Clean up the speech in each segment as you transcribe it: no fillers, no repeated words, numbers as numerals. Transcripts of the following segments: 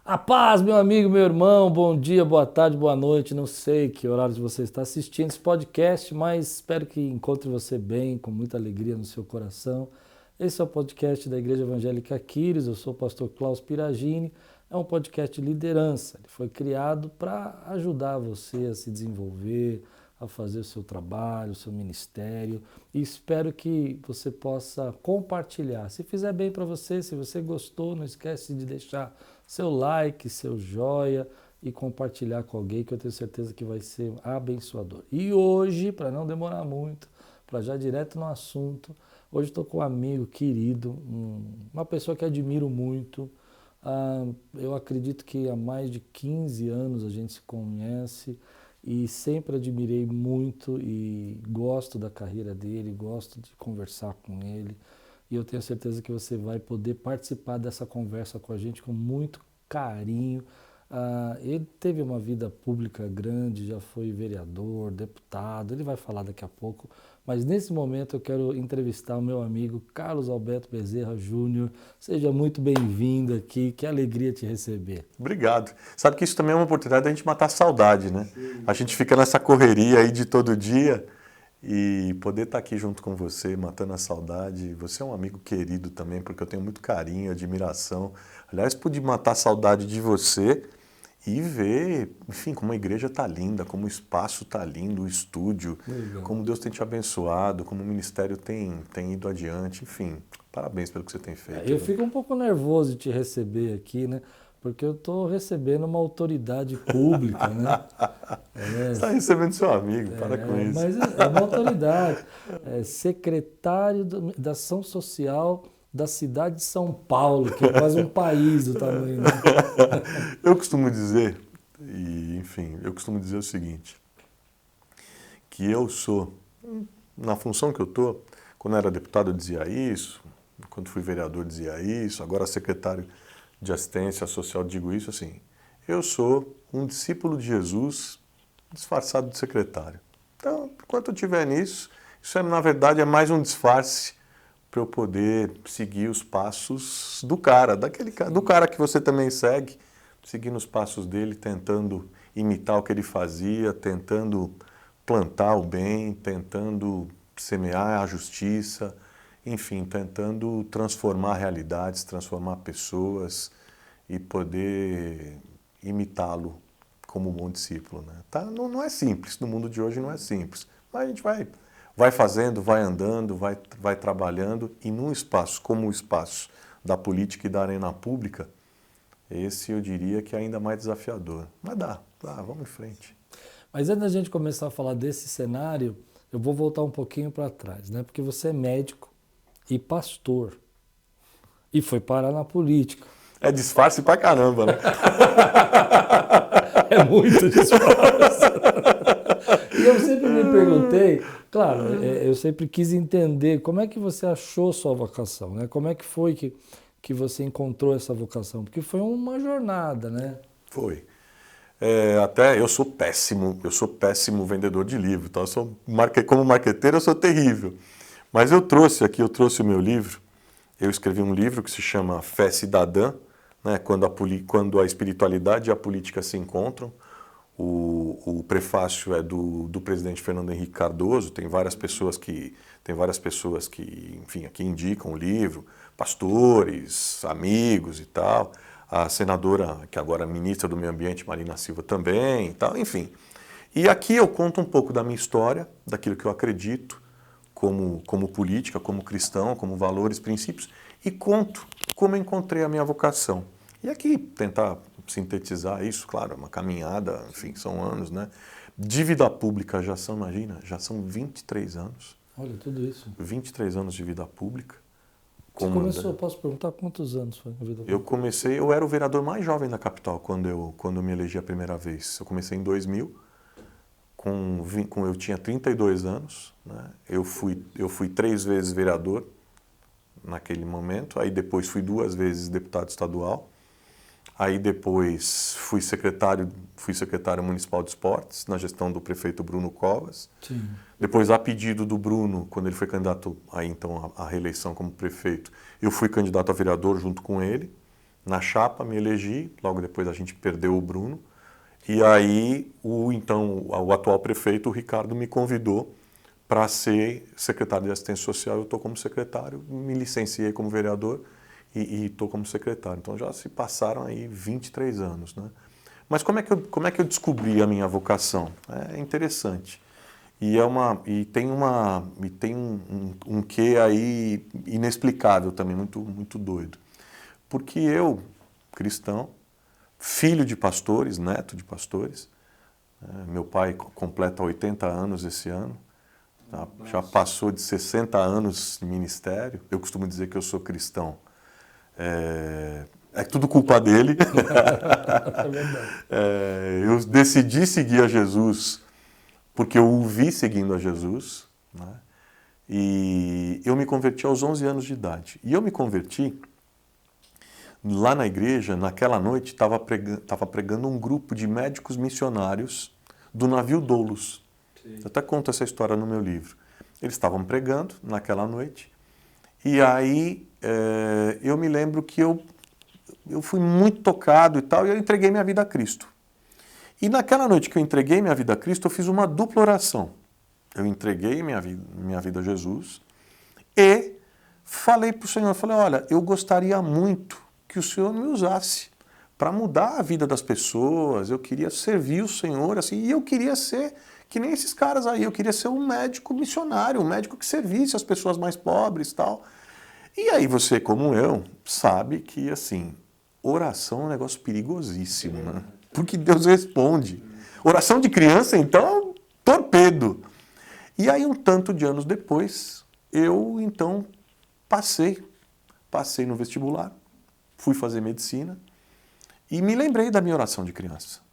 A paz, meu amigo, meu irmão, bom dia, boa tarde, boa noite. Não sei que horário você está assistindo esse podcast, mas espero que encontre você bem, com muita alegria no seu coração. Esse é o podcast da Igreja Evangélica Quírios, eu sou o pastor Klaus Piragini. É um podcast de liderança, ele foi criado para ajudar você a se desenvolver, a fazer o seu trabalho, o seu ministério, e espero que você possa compartilhar. Se fizer bem para você, se você gostou, não esquece de deixar seu like, seu joia e compartilhar com alguém que eu tenho certeza que vai ser abençoador. E hoje, para não demorar muito, para já direto no assunto, hoje estou com um amigo querido, uma pessoa que admiro muito. Eu acredito que há mais de 15 anos a gente se conhece e sempre admirei muito e gosto da carreira dele, gosto de conversar com ele. E eu tenho certeza que você vai poder participar dessa conversa com a gente com muito carinho. Ele teve uma vida pública grande, já foi vereador, deputado, ele vai falar daqui a pouco, mas nesse momento eu quero entrevistar o meu amigo Carlos Alberto Bezerra Júnior. Seja muito bem-vindo aqui, que alegria te receber. Obrigado. Sabe que isso também é uma oportunidade da gente matar a saudade, né? A gente fica nessa correria aí de todo dia e poder estar aqui junto com você, matando a saudade. Você é um amigo querido também, porque eu tenho muito carinho, admiração. Aliás, pude matar a saudade de você e ver, enfim, como a igreja está linda, como o espaço está lindo, o estúdio, Legal. como Deus tem te abençoado, como o ministério tem ido adiante. Enfim, parabéns pelo que você tem feito. Eu fico um pouco nervoso de te receber aqui, né? Porque eu estou recebendo uma autoridade pública, né? Você está recebendo seu amigo, para com isso. Mas é uma autoridade. É secretário da Ação Social da cidade de São Paulo, que é quase um país do tamanho, né? Eu costumo dizer, eu costumo dizer o seguinte, que eu sou, na função que eu estou, quando eu era deputado eu dizia isso, quando fui vereador eu dizia isso, agora secretário de assistência social digo isso assim, eu sou um discípulo de Jesus disfarçado de secretário. Então, enquanto eu estiver nisso, isso na verdade é mais um disfarce para eu poder seguir os passos do cara que você também segue, seguindo os passos dele, tentando imitar o que ele fazia, tentando plantar o bem, tentando semear a justiça, enfim, tentando transformar realidades, transformar pessoas e poder imitá-lo como um bom discípulo, né? Tá? Não é simples, no mundo de hoje não é simples, mas a gente vai fazendo, vai andando, vai trabalhando e num espaço como o espaço da política e da arena pública, esse eu diria que é ainda mais desafiador. Mas dá, vamos em frente. Mas antes da gente começar a falar desse cenário, eu vou voltar um pouquinho para trás, né? Porque você é médico e pastor e foi parar na política. É disfarce pra caramba, né? É muito disfarce. E eu sempre me perguntei, claro, eu sempre quis entender como é que você achou sua vocação, né? Como é que foi que você encontrou essa vocação? Porque foi uma jornada, né? Foi. Até eu sou péssimo vendedor de livro, então como marqueteiro eu sou terrível. Mas eu trouxe o meu livro, eu escrevi um livro que se chama Fé Cidadã, né, quando a espiritualidade e a política se encontram. O prefácio é do presidente Fernando Henrique Cardoso, tem várias pessoas que, enfim, aqui indicam o livro, pastores, amigos e tal, a senadora, que agora é ministra do Meio Ambiente, Marina Silva também e tal, enfim. E aqui eu conto um pouco da minha história, daquilo que eu acredito como política, como cristão, como valores, princípios, e conto como eu encontrei a minha vocação. E aqui tentar sintetizar isso, claro, é uma caminhada, enfim, são anos, né? De vida pública já são 23 anos. Olha, tudo isso. 23 anos de vida pública. Você começou, posso perguntar quantos anos foi na vida pública? Eu era o vereador mais jovem da capital quando eu me elegi a primeira vez. Eu comecei em 2000, eu tinha 32 anos, né? Eu fui 3 vezes vereador naquele momento, aí depois fui 2 vezes deputado estadual. Aí depois fui secretário municipal de esportes, na gestão do prefeito Bruno Covas. Sim. Depois, a pedido do Bruno, quando ele foi candidato então, à reeleição como prefeito, eu fui candidato a vereador junto com ele. na chapa, me elegi, logo depois a gente perdeu o Bruno, e aí o atual prefeito, o Ricardo, me convidou para ser secretário de assistência social. Eu estou como secretário, me licenciei como vereador e estou como secretário. Então já se passaram aí 23 anos, né? Mas como é que eu descobri a minha vocação? É interessante. E tem um quê aí inexplicável também, muito, muito doido. Porque eu, cristão, filho de pastores, neto de pastores, meu pai completa 80 anos esse ano, tá? Já passou de 60 anos de ministério. Eu costumo dizer que eu sou cristão. É tudo culpa dele. É verdade. Eu decidi seguir a Jesus porque eu o vi seguindo a Jesus, né? E eu me converti aos 11 anos de idade. E eu me converti lá na igreja, naquela noite, estava pregando um grupo de médicos missionários do navio Doulos. Sim. Eu até conto essa história no meu livro. Eles estavam pregando naquela noite, e aí eu me lembro que eu fui muito tocado e tal, e eu entreguei minha vida a Cristo. E naquela noite que eu entreguei minha vida a Cristo, eu fiz uma dupla oração. Eu entreguei minha vida a Jesus e falei para o Senhor, falei, olha, eu gostaria muito que o Senhor me usasse para mudar a vida das pessoas, eu queria servir o Senhor, assim, e eu queria ser que nem esses caras aí, eu queria ser um médico missionário, um médico que servisse as pessoas mais pobres e tal. E aí você, como eu, sabe que, assim, oração é um negócio perigosíssimo, né? Porque Deus responde. Oração de criança, então, torpedo. E aí, um tanto de anos depois, eu, então, passei no vestibular, fui fazer medicina e me lembrei da minha oração de criança.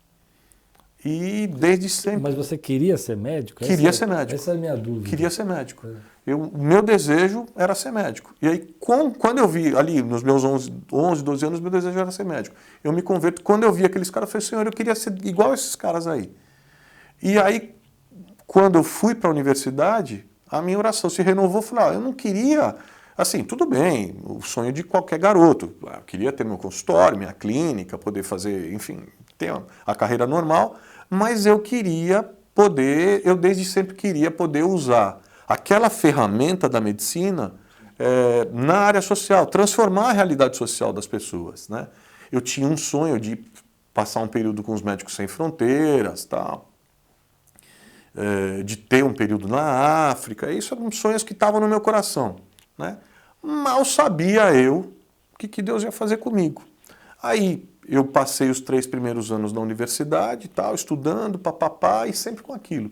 E desde sempre... Mas você queria ser médico? Queria ser médico. Essa é a minha dúvida. Queria ser médico. O meu desejo era ser médico. E aí, quando eu vi ali, nos meus 11, 12 anos, meu desejo era ser médico. Eu me converto. Quando eu vi aqueles caras, eu falei, Senhor, eu queria ser igual a esses caras aí. E aí, quando eu fui para a universidade, a minha oração se renovou. Eu falei, eu não queria... Assim, tudo bem, o sonho de qualquer garoto. Eu queria ter meu consultório, minha clínica, poder fazer, enfim, ter a carreira normal, mas eu queria poder, eu desde sempre queria poder usar aquela ferramenta da medicina na área social, transformar a realidade social das pessoas, né? Eu tinha um sonho de passar um período com os Médicos Sem Fronteiras, tal, de ter um período na África, isso eram sonhos que estavam no meu coração, né? Mal sabia eu o que Deus ia fazer comigo. Aí eu passei os 3 primeiros anos na universidade, tal, estudando, papapá, e sempre com aquilo.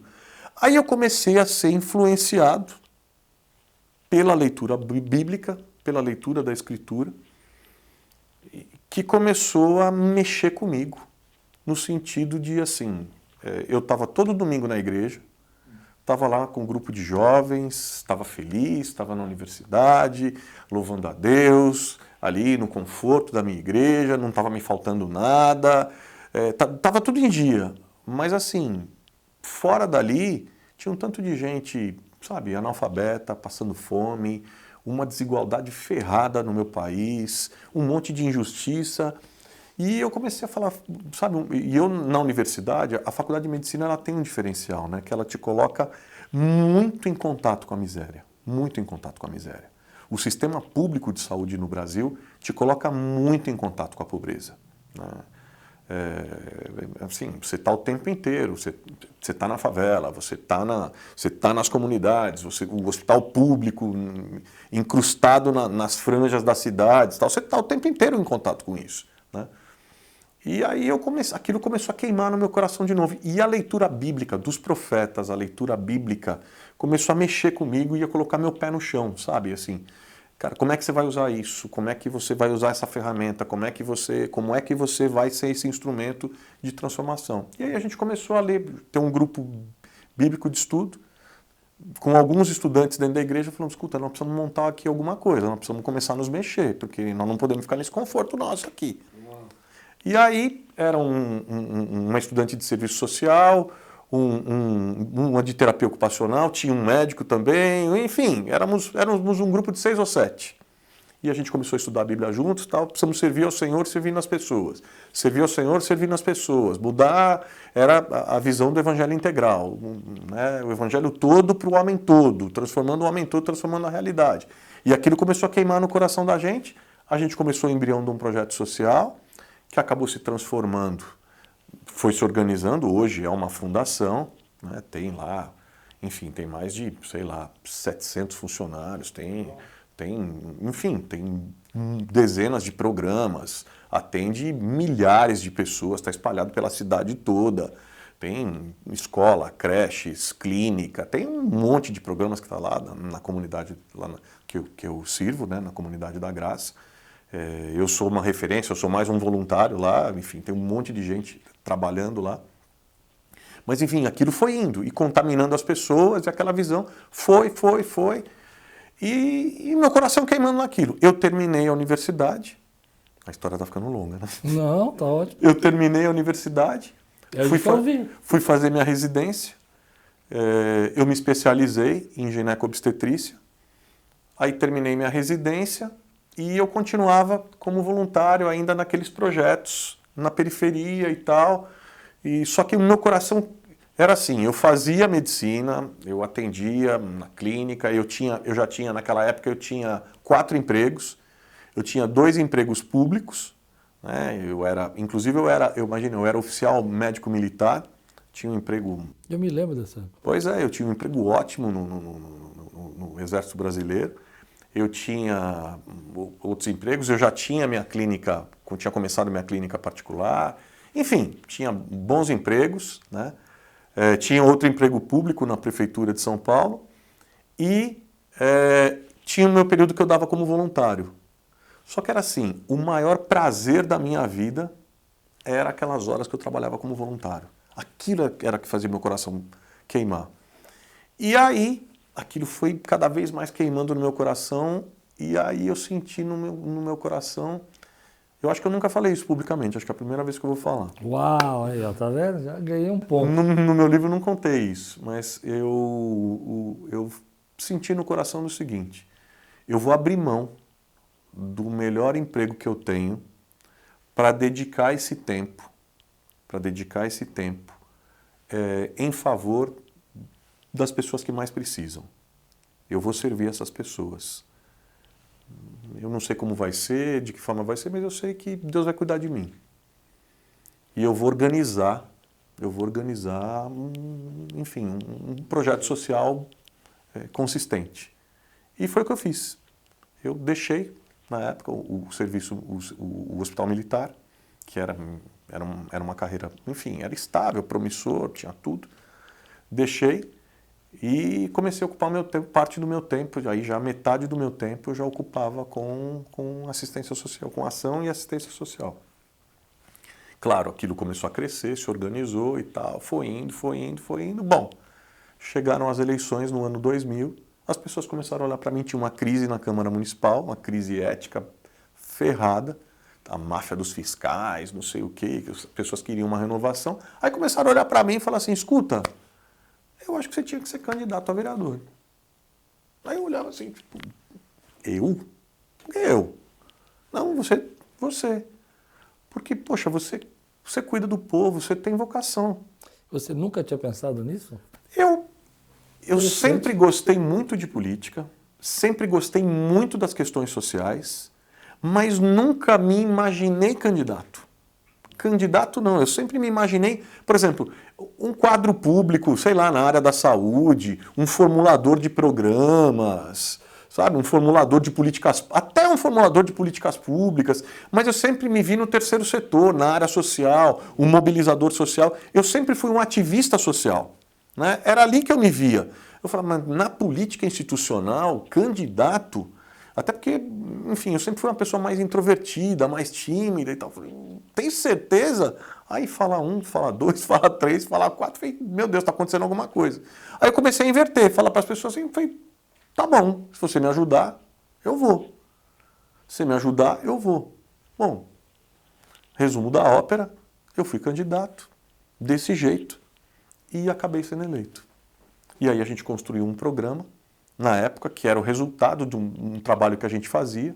Aí eu comecei a ser influenciado pela leitura bíblica, pela leitura da Escritura, que começou a mexer comigo, no sentido de, assim, eu estava todo domingo na igreja, estava lá com um grupo de jovens, estava feliz, estava na universidade, louvando a Deus, ali no conforto da minha igreja, não estava me faltando nada, estava tudo em dia. Mas assim, fora dali, tinha um tanto de gente, sabe, analfabeta, passando fome, uma desigualdade ferrada no meu país, um monte de injustiça. E eu comecei a falar, sabe, e eu na universidade, a faculdade de medicina ela tem um diferencial, né, que ela te coloca muito em contato com a miséria, muito em contato com a miséria. O sistema público de saúde no Brasil te coloca muito em contato com a pobreza, né? Assim, você está o tempo inteiro, você está na favela, você está nas comunidades, o hospital público incrustado nas franjas das cidades, tal, você está o tempo inteiro em contato com isso, né? E aí aquilo começou a queimar no meu coração de novo. E a leitura bíblica dos profetas, a leitura bíblica começou a mexer comigo e a colocar meu pé no chão, sabe? Assim, cara, como é que você vai usar isso? Como é que você vai usar essa ferramenta? Como é que você vai ser esse instrumento de transformação? E aí a gente começou a ler, ter um grupo bíblico de estudo, com alguns estudantes dentro da igreja, falando, escuta, nós precisamos montar aqui alguma coisa, nós precisamos começar a nos mexer, porque nós não podemos ficar nesse conforto nosso aqui. E aí era uma estudante de serviço social, uma de terapia ocupacional, tinha um médico também, enfim, éramos um grupo de 6 ou 7. e a gente começou a estudar a Bíblia juntos, tal, precisamos servir ao Senhor servindo as pessoas. Servir ao Senhor servindo as pessoas. Mudar era a visão do evangelho integral, né? O evangelho todo para o homem todo, transformando o homem todo, transformando a realidade. E aquilo começou a queimar no coração da gente, a gente começou o embrião de um projeto social, que acabou se transformando, foi se organizando, hoje é uma fundação, né? Tem lá, enfim, tem mais de, sei lá, 700 funcionários, enfim, tem dezenas de programas, atende milhares de pessoas, está espalhado pela cidade toda. Tem escola, creches, clínica, tem um monte de programas que está lá na comunidade que eu sirvo, né, na comunidade da Graça. Eu sou uma referência, eu sou mais um voluntário lá, enfim, tem um monte de gente trabalhando lá. Mas, enfim, aquilo foi indo e contaminando as pessoas, e aquela visão foi. E meu coração queimando naquilo. Eu terminei a universidade. A história está ficando longa, né? Não, tá ótimo. Eu terminei a universidade, fui fazer minha residência, eu me especializei em gineco-obstetrícia, aí terminei minha residência e eu continuava como voluntário ainda naqueles projetos, na periferia e tal. Só que o meu coração era assim, eu fazia medicina, eu atendia na clínica, eu já tinha, naquela época eu tinha 4 empregos, eu tinha 2 empregos públicos, né? Eu era oficial médico militar, tinha um emprego... Eu me lembro dessa. Pois é, eu tinha um emprego ótimo no Exército Brasileiro, eu tinha outros empregos, eu já tinha minha clínica, tinha começado minha clínica particular, enfim, tinha bons empregos, né? Tinha outro emprego público na Prefeitura de São Paulo e tinha o meu período que eu dava como voluntário. Só que era assim, o maior prazer da minha vida era aquelas horas que eu trabalhava como voluntário. Aquilo era que fazia meu coração queimar. E aí, aquilo foi cada vez mais queimando no meu coração e aí eu senti no meu coração... Eu acho que eu nunca falei isso publicamente, acho que é a primeira vez que eu vou falar. Uau, aí, ó, tá vendo? Já ganhei um ponto. No meu livro eu não contei isso, mas eu senti no coração o seguinte, eu vou abrir mão do melhor emprego que eu tenho para dedicar esse tempo em favor das pessoas que mais precisam. Eu vou servir essas pessoas. Eu não sei como vai ser, de que forma vai ser, mas eu sei que Deus vai cuidar de mim. E eu vou organizar, enfim, um projeto social consistente. E foi o que eu fiz. Eu deixei, na época, o serviço, o hospital militar, que era uma carreira, enfim, era estável, promissor, tinha tudo. Deixei. E comecei a ocupar parte do meu tempo, aí já metade do meu tempo eu já ocupava com assistência social, com ação e assistência social. Claro, aquilo começou a crescer, se organizou e tal, foi indo. Bom, chegaram as eleições no ano 2000, as pessoas começaram a olhar para mim, tinha uma crise na Câmara Municipal, uma crise ética ferrada, a máfia dos fiscais, não sei o quê, que as pessoas queriam uma renovação. Aí começaram a olhar para mim e falar assim, escuta, eu acho que você tinha que ser candidato a vereador. Aí eu olhava assim, tipo, eu? Por que eu? Não, você. Porque, poxa, você cuida do povo, você tem vocação. Você nunca tinha pensado nisso? Eu sempre gostei muito de política, sempre gostei muito das questões sociais, mas nunca me imaginei candidato. Candidato não, eu sempre me imaginei, por exemplo, um quadro público, sei lá, na área da saúde, um formulador de programas, sabe, um formulador de políticas, até um formulador de políticas públicas, mas eu sempre me vi no terceiro setor, na área social, um mobilizador social, eu sempre fui um ativista social, né? Era ali que eu me via. Eu falava, mas na política institucional, candidato... Até porque, enfim, eu sempre fui uma pessoa mais introvertida, mais tímida e tal. Falei, tem certeza? Aí fala 1, fala 2, fala 3, fala 4. Falei, meu Deus, está acontecendo alguma coisa. Aí eu comecei a inverter, falar para as pessoas assim, falei, tá bom, se você me ajudar, eu vou. Se você me ajudar, eu vou. Bom, resumo da ópera, eu fui candidato, desse jeito, e acabei sendo eleito. E aí a gente construiu um programa, na época, que era o resultado de um trabalho que a gente fazia,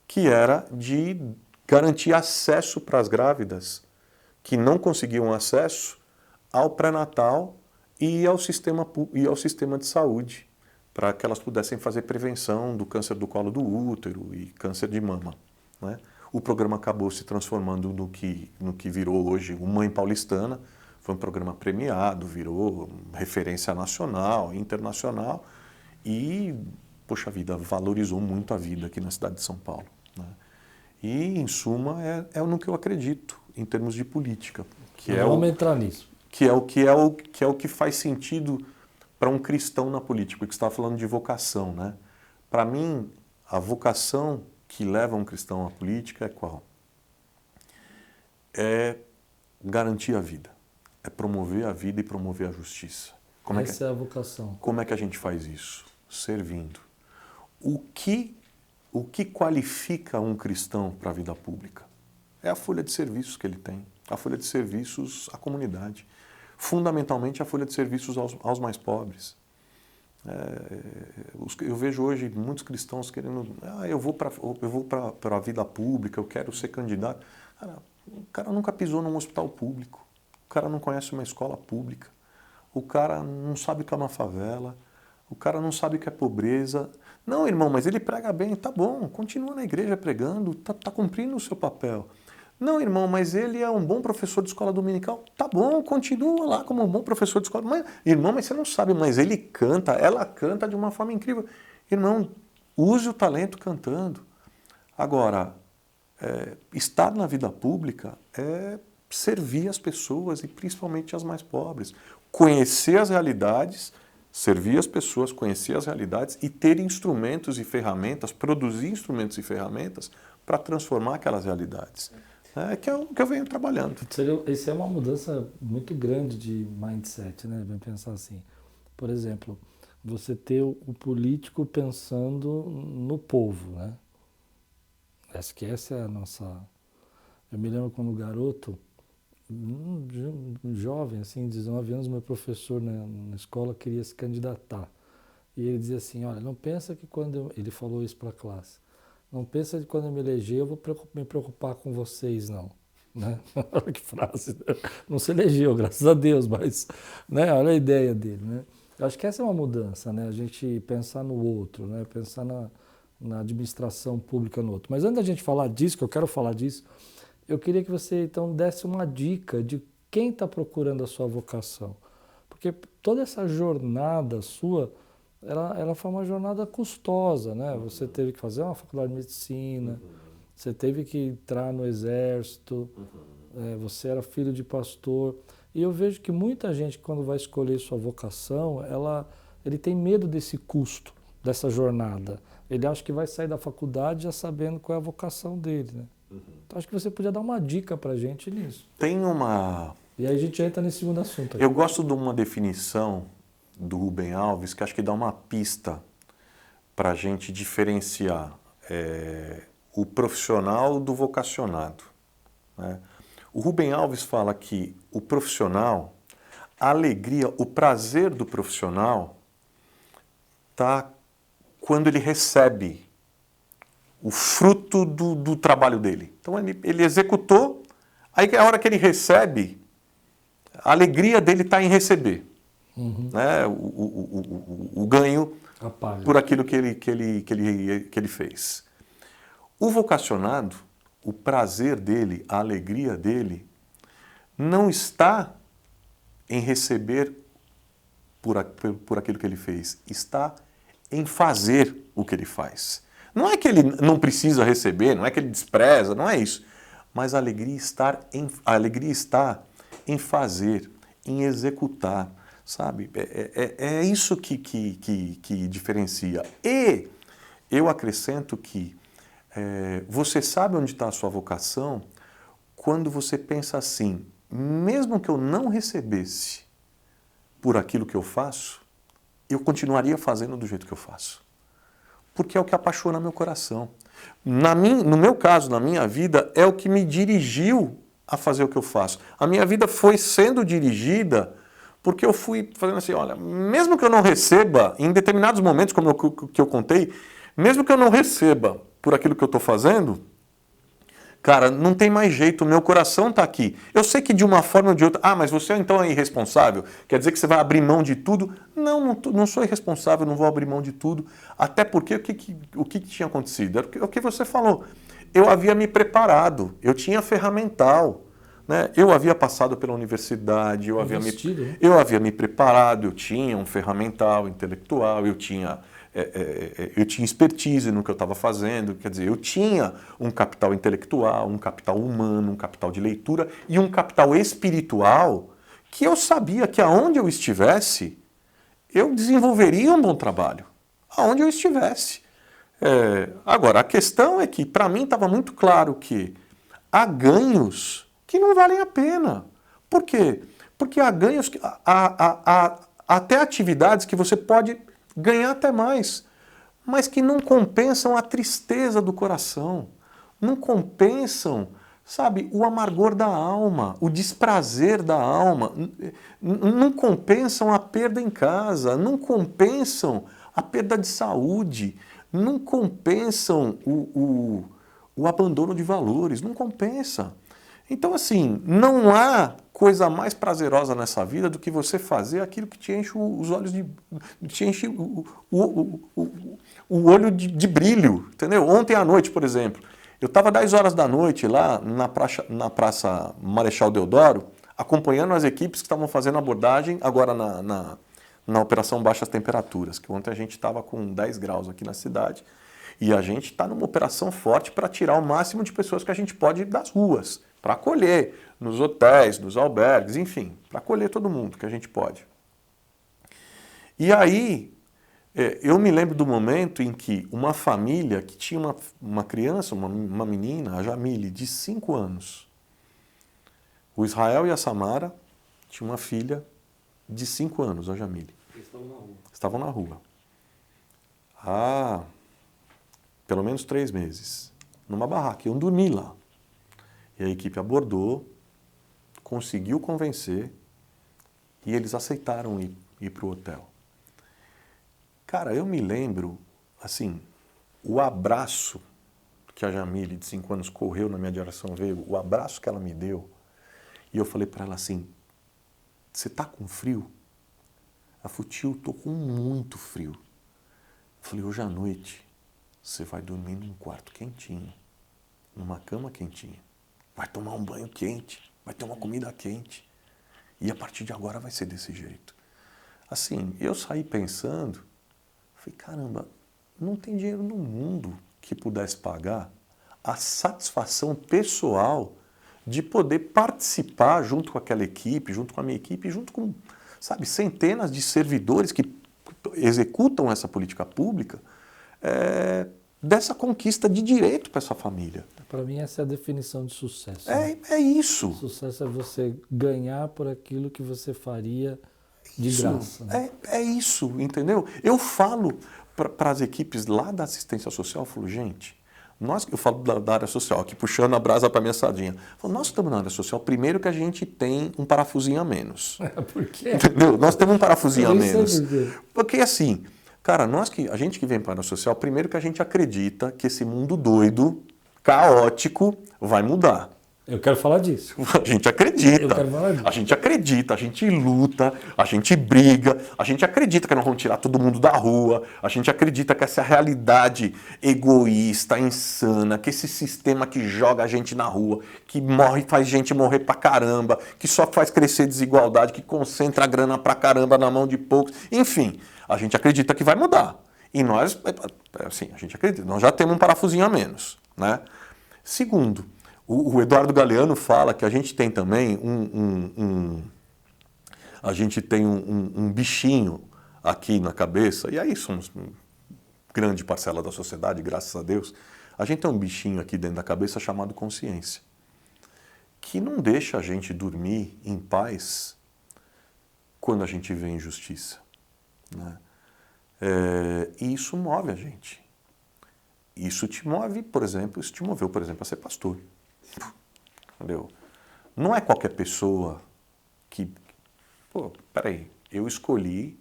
que era de garantir acesso para as grávidas que não conseguiam acesso ao pré-natal e ao sistema de saúde, para que elas pudessem fazer prevenção do câncer do colo do útero e câncer de mama, né? O programa acabou se transformando no que virou hoje o Mãe Paulistana. Foi um programa premiado, virou referência nacional, internacional e, poxa vida, valorizou muito a vida aqui na cidade de São Paulo, né? E, em suma, é no que eu acredito, em termos de política. Vamos entrar nisso. Que é o que faz sentido para um cristão na política, porque você estava falando de vocação, né? Para mim, a vocação que leva um cristão à política é qual? É garantir a vida, é promover a vida e promover a justiça. Essa é a vocação. Como é que a gente faz isso? Servindo. O que qualifica um cristão para a vida pública? É a folha de serviços que ele tem, a folha de serviços à comunidade. Fundamentalmente a folha de serviços aos mais pobres. Eu vejo hoje muitos cristãos querendo, eu vou para a vida pública, eu quero ser candidato. O cara nunca pisou num hospital público, o cara não conhece uma escola pública, o cara não sabe o que é uma favela, o cara não sabe o que é pobreza. Não, irmão, mas ele prega bem, tá bom, continua na igreja pregando, tá cumprindo o seu papel. Não, irmão, mas ele é um bom professor de escola dominical. Tá bom, continua lá como um bom professor de escola. Mas, irmão, mas você não sabe, mas ele canta, ela canta de uma forma incrível. Irmão, use o talento cantando. Agora, estar na vida pública é servir as pessoas e principalmente as mais pobres. Conhecer as realidades, servir as pessoas, conhecer as realidades e ter instrumentos e ferramentas, produzir instrumentos e ferramentas para transformar aquelas realidades. Que é o que eu venho trabalhando. Isso é uma mudança muito grande de mindset, né? Vamos pensar assim. Por exemplo, você ter o político pensando no povo, né? Acho que essa é a nossa... Eu me lembro quando garoto, um jovem, assim, 19 anos, meu professor na escola queria se candidatar. E ele dizia assim, olha, não pensa que quando... Ele falou isso para a classe. Não pensa que quando eu me eleger eu vou me preocupar com vocês, não. Né? Olha que frase. Não se elegeu, graças a Deus, mas, né? Olha a ideia dele. Né? Eu acho que essa é uma mudança, né? A gente pensar no outro, né? Pensar na administração pública no outro. Mas antes da gente falar disso, que eu quero falar disso, eu queria que você então desse uma dica de quem está procurando a sua vocação. Porque toda essa jornada sua... Ela foi uma jornada custosa, né? Você teve que fazer uma faculdade de medicina, você teve que entrar no exército, você era filho de pastor. E eu vejo que muita gente, quando vai escolher sua vocação, ele tem medo desse custo, dessa jornada. Ele acha que vai sair da faculdade já sabendo qual é a vocação dele, né? Então, acho que você podia dar uma dica pra gente nisso. E aí a gente entra nesse segundo assunto. Eu gosto de uma definição do Rubem Alves, que acho que dá uma pista para a gente diferenciar o profissional do vocacionado, né? O Rubem Alves fala que o profissional, a alegria, o prazer do profissional está quando ele recebe o fruto do trabalho dele. Então ele executou, aí a hora que ele recebe, a alegria dele está em receber. Né? O ganho por aquilo que ele fez. O vocacionado, o prazer dele, a alegria dele, não está em receber por aquilo que ele fez, está em fazer o que ele faz. Não é que ele não precisa receber, não é que ele despreza, não é isso. Mas a alegria está em fazer, em executar. Sabe? É isso que diferencia. E eu acrescento que você sabe onde está a sua vocação quando você pensa assim, mesmo que eu não recebesse por aquilo que eu faço, eu continuaria fazendo do jeito que eu faço. Porque é o que apaixona meu coração. No meu caso, na minha vida, é o que me dirigiu a fazer o que eu faço. A minha vida foi sendo dirigida porque eu fui fazendo assim, olha, mesmo que eu não receba, em determinados momentos, como que eu contei, mesmo que eu não receba por aquilo que eu estou fazendo, cara, não tem mais jeito, o meu coração está aqui. Eu sei que de uma forma ou de outra, mas você então é irresponsável? Quer dizer que você vai abrir mão de tudo? Não sou irresponsável, não vou abrir mão de tudo. Até porque o que tinha acontecido? Era o que você falou. Eu havia me preparado, eu tinha ferramental. Né? Eu havia passado pela universidade, eu havia me preparado, eu tinha um ferramental intelectual, eu tinha expertise no que eu estava fazendo, quer dizer, eu tinha um capital intelectual, um capital humano, um capital de leitura e um capital espiritual que eu sabia que aonde eu estivesse, eu desenvolveria um bom trabalho, aonde eu estivesse. Agora, a questão é que, para mim, estava muito claro que há ganhos que não valem a pena. Por quê? Porque há ganhos, há até atividades que você pode ganhar até mais, mas que não compensam a tristeza do coração, não compensam, sabe, o amargor da alma, o desprazer da alma, não compensam a perda em casa, não compensam a perda de saúde, não compensam o abandono de valores, não compensa. Então, assim, não há coisa mais prazerosa nessa vida do que você fazer aquilo que te enche os olhos te enche o olho de brilho, entendeu? Ontem à noite, por exemplo, eu estava 10 horas da noite lá na Praça Marechal Deodoro, acompanhando as equipes que estavam fazendo abordagem agora na Operação Baixas Temperaturas, que ontem a gente estava com 10 graus aqui na cidade, e a gente está numa operação forte para tirar o máximo de pessoas que a gente pode das ruas, para acolher nos hotéis, nos albergues, enfim, para acolher todo mundo que a gente pode. E aí, eu me lembro do momento em que uma família que tinha uma criança, uma menina, a Jamile, de 5 anos, o Israel e a Samara tinham uma filha de 5 anos, a Jamile. Estavam na rua. Há pelo menos 3 meses, numa barraca, iam dormir lá. E a equipe abordou, conseguiu convencer e eles aceitaram ir para o hotel. Cara, eu me lembro, assim, o abraço que a Jamile, de 5 anos, correu na minha direção, veio, o abraço que ela me deu, e eu falei para ela assim, você tá com frio? Ela falou, tio, eu tô com muito frio. Eu falei, hoje à noite, você vai dormir num quarto quentinho, numa cama quentinha. Vai tomar um banho quente, vai ter uma comida quente. E a partir de agora vai ser desse jeito. Assim, eu saí pensando, falei, caramba, não tem dinheiro no mundo que pudesse pagar a satisfação pessoal de poder participar junto com aquela equipe, junto com a minha equipe, junto com, sabe, centenas de servidores que executam essa política pública, dessa conquista de direito para essa família. Para mim, essa é a definição de sucesso. É isso. Sucesso é você ganhar por aquilo que você faria de graça. Né? É isso, entendeu? Eu falo para as equipes lá da assistência social, eu falo, gente, eu falo da área social, aqui puxando a brasa para minha sardinha. Nós estamos na área social, primeiro que a gente tem um parafusinho a menos. Por quê? Entendeu? Nós temos um parafusinho a menos. Por porque assim, cara, a gente que vem para a área social, primeiro que a gente acredita que esse mundo doido, caótico, vai mudar. Eu quero falar disso. A gente acredita. Eu quero falar disso. A gente acredita, a gente luta, a gente briga, a gente acredita que nós vamos tirar todo mundo da rua, a gente acredita que essa realidade egoísta, insana, que esse sistema que joga a gente na rua, que faz gente morrer pra caramba, que só faz crescer desigualdade, que concentra a grana pra caramba na mão de poucos, enfim, a gente acredita que vai mudar. E nós, assim, a gente acredita, nós já temos um parafusinho a menos, né? Segundo, o Eduardo Galeano fala que a gente tem também um bichinho aqui na cabeça, e aí somos grande parcela da sociedade, graças a Deus. A gente tem um bichinho aqui dentro da cabeça chamado consciência, que não deixa a gente dormir em paz quando a gente vê injustiça, né? E isso move a gente. Isso te move, por exemplo, isso te moveu, por exemplo, a ser pastor. Entendeu? Não é qualquer pessoa que... Pô, peraí, eu escolhi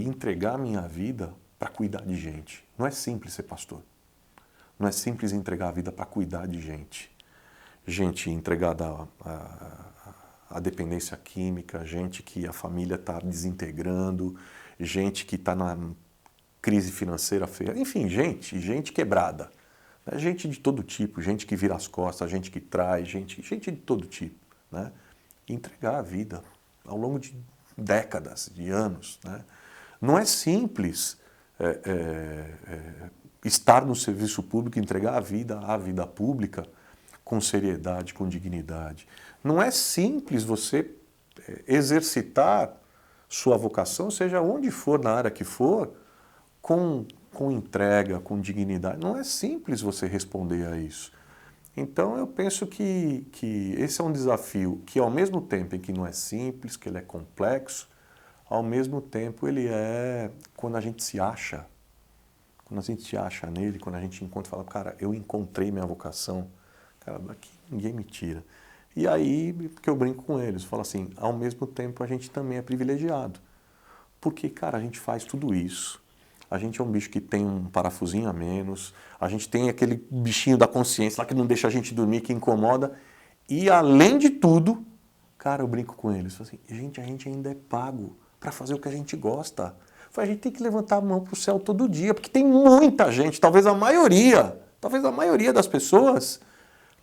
entregar a minha vida para cuidar de gente. Não é simples ser pastor. Não é simples entregar a vida para cuidar de gente. Gente entregada à dependência química, gente que a família está desintegrando, gente que está na crise financeira feia. Enfim, gente quebrada. Né? Gente de todo tipo, gente que vira as costas, gente que trai, gente de todo tipo. Né? E entregar a vida ao longo de décadas, de anos. Né? Não é simples estar no serviço público, entregar a vida à vida pública com seriedade, com dignidade. Não é simples você exercitar sua vocação, seja onde for, na área que for, com entrega, com dignidade. Não é simples você responder a isso. Então eu penso que esse é um desafio que, ao mesmo tempo em que não é simples, que ele é complexo, ao mesmo tempo ele é quando a gente se acha nele, quando a gente encontra e fala, cara, eu encontrei minha vocação, cara, daqui ninguém me tira. E aí que eu brinco com eles, falo assim, ao mesmo tempo a gente também é privilegiado. Porque, cara, a gente faz tudo isso. A gente é um bicho que tem um parafusinho a menos, a gente tem aquele bichinho da consciência lá que não deixa a gente dormir, que incomoda. E, além de tudo, cara, eu brinco com eles, falo assim, gente, a gente ainda é pago para fazer o que a gente gosta. A gente tem que levantar a mão para o céu todo dia, porque tem muita gente, talvez a maioria das pessoas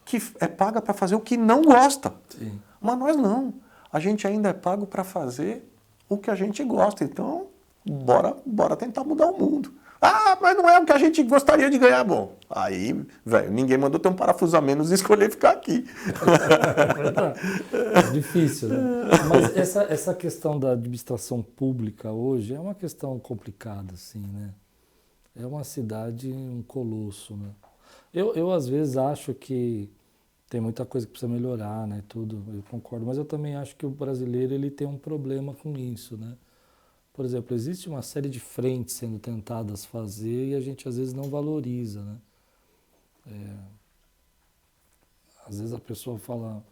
que é paga para fazer o que não gosta. Sim. Mas nós não. A gente ainda é pago para fazer o que a gente gosta. Então, bora tentar mudar o mundo. Ah, mas não é o que a gente gostaria de ganhar. Bom, aí, velho, ninguém mandou ter um parafuso a menos e escolher ficar aqui. É difícil, né? Mas essa questão da administração pública hoje é uma questão complicada, assim, né? É uma cidade, um colosso, né? Eu às vezes acho que tem muita coisa que precisa melhorar, né? Tudo, eu concordo. Mas eu também acho que o brasileiro ele tem um problema com isso, né? Por exemplo, existe uma série de frentes sendo tentadas fazer e a gente às vezes não valoriza, né? Às vezes a pessoa fala...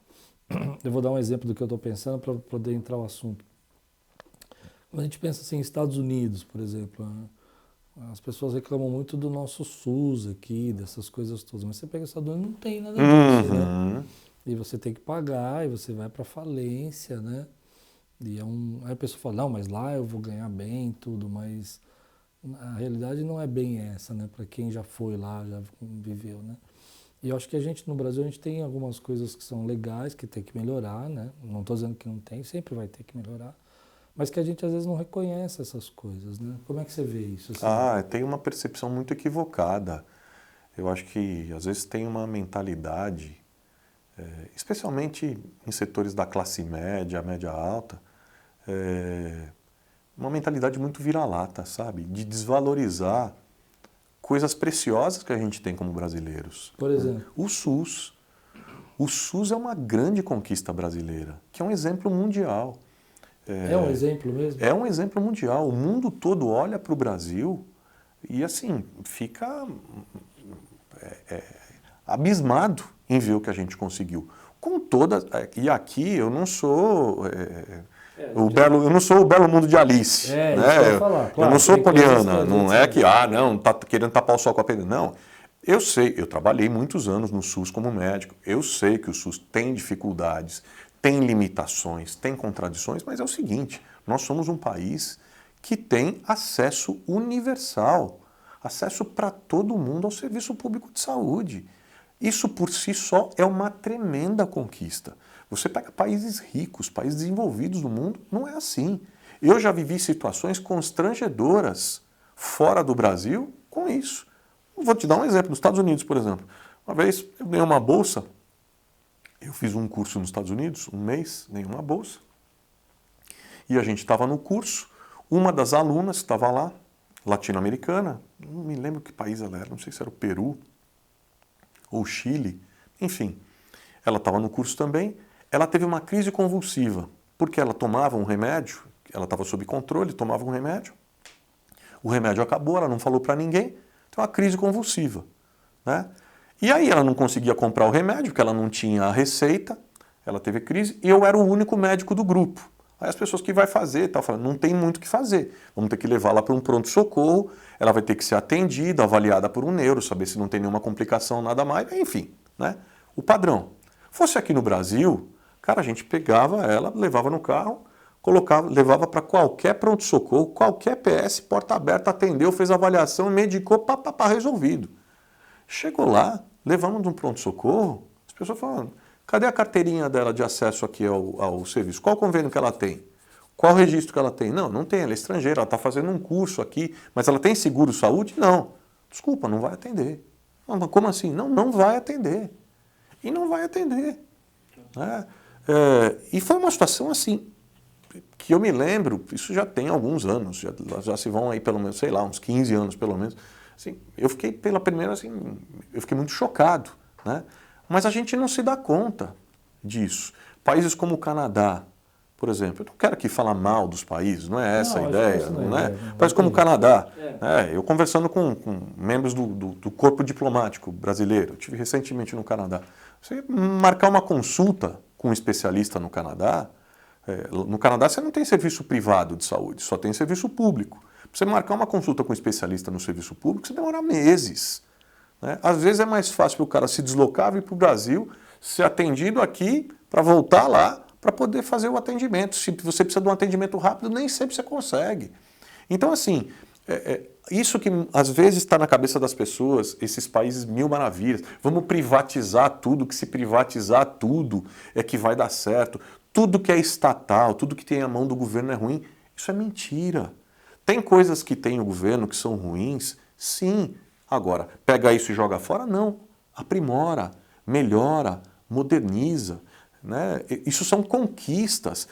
Eu vou dar um exemplo do que eu estou pensando para poder entrar o assunto. Quando a gente pensa assim, em Estados Unidos, por exemplo, né? As pessoas reclamam muito do nosso SUS aqui, dessas coisas todas, mas você pega os Estados Unidos não tem nada disso, né? E você tem que pagar, e você vai para falência, né? E aí a pessoa fala, não, mas lá eu vou ganhar bem tudo, mas a realidade não é bem essa, né? Para quem já foi lá, já viveu, né? E eu acho que a gente, no Brasil, a gente tem algumas coisas que são legais, que tem que melhorar, né? Não estou dizendo que não tem, sempre vai ter que melhorar. Mas que a gente às vezes não reconhece essas coisas, né? Como é que você vê isso? Assim? Tem uma percepção muito equivocada. Eu acho que às vezes tem uma mentalidade, especialmente em setores da classe média, média alta, uma mentalidade muito vira-lata, sabe? De desvalorizar coisas preciosas que a gente tem como brasileiros. Por exemplo? O SUS. O SUS é uma grande conquista brasileira, que é um exemplo mundial. É um exemplo mesmo? É um exemplo mundial. O mundo todo olha para o Brasil e, assim, fica abismado em ver o que a gente conseguiu. Com todas... E aqui eu não sou... eu não sou o Belo Mundo de Alice. Né? Isso que eu ia falar. Claro, eu não sou Poliana. Não é que, não, tá querendo tapar o sol com a pedra. Não. Eu sei, eu trabalhei muitos anos no SUS como médico. Eu sei que o SUS tem dificuldades, tem limitações, tem contradições, mas é o seguinte, nós somos um país que tem acesso universal, acesso para todo mundo ao serviço público de saúde. Isso por si só é uma tremenda conquista. Você pega países ricos, países desenvolvidos do mundo, não é assim. Eu já vivi situações constrangedoras fora do Brasil com isso. Vou te dar um exemplo, nos Estados Unidos, por exemplo. Uma vez eu ganhei uma bolsa. Eu fiz um curso nos Estados Unidos, um mês, nenhuma bolsa. E a gente estava no curso, uma das alunas que estava lá, latino-americana, não me lembro que país ela era, não sei se era o Peru ou Chile, enfim. Ela estava no curso também, ela teve uma crise convulsiva, porque ela tomava um remédio, ela estava sob controle, tomava um remédio, o remédio acabou, ela não falou para ninguém, então uma crise convulsiva, né? E aí ela não conseguia comprar o remédio, porque ela não tinha a receita, ela teve crise, e eu era o único médico do grupo. Aí as pessoas que vai fazer, tá falando, não tem muito o que fazer. Vamos ter que levá-la para um pronto-socorro, ela vai ter que ser atendida, avaliada por um neuro, saber se não tem nenhuma complicação, nada mais, enfim, né? O padrão. Fosse aqui no Brasil, cara, a gente pegava ela, levava no carro, colocava, levava para qualquer pronto-socorro, qualquer PS, porta aberta, atendeu, fez a avaliação, medicou, pá, resolvido. Chegou lá, levamos de um pronto-socorro, as pessoas falam, cadê a carteirinha dela de acesso aqui ao serviço? Qual convênio que ela tem? Qual registro que ela tem? Não, não tem, ela é estrangeira, ela está fazendo um curso aqui, mas ela tem seguro-saúde? Não. Desculpa, não vai atender. Não, mas como assim? Não, não vai atender. E não vai atender. E foi uma situação assim, que eu me lembro, isso já tem alguns anos, já se vão aí pelo menos, sei lá, uns 15 anos pelo menos. Assim, eu fiquei pela primeira, assim, eu fiquei muito chocado, né? Mas a gente não se dá conta disso. Países como o Canadá, por exemplo, eu não quero aqui falar mal dos países, não é essa a ideia, não é? Países como o Canadá, eu conversando com membros do corpo diplomático brasileiro, eu estive recentemente no Canadá, você marcar uma consulta com um especialista no Canadá você não tem serviço privado de saúde, só tem serviço público. Para você marcar uma consulta com um especialista no serviço público, você demora meses. Né? Às vezes é mais fácil para o cara se deslocar, vir para o Brasil, ser atendido aqui, para voltar lá, para poder fazer o atendimento. Se você precisa de um atendimento rápido, nem sempre você consegue. Então, assim, isso que às vezes está na cabeça das pessoas, esses países mil maravilhas, vamos privatizar tudo, que se privatizar tudo é que vai dar certo. Tudo que é estatal, tudo que tem a mão do governo é ruim. Isso é mentira. Tem coisas que tem o governo que são ruins? Sim. Agora, pega isso e joga fora? Não. Aprimora, melhora, moderniza. Né? Isso são conquistas.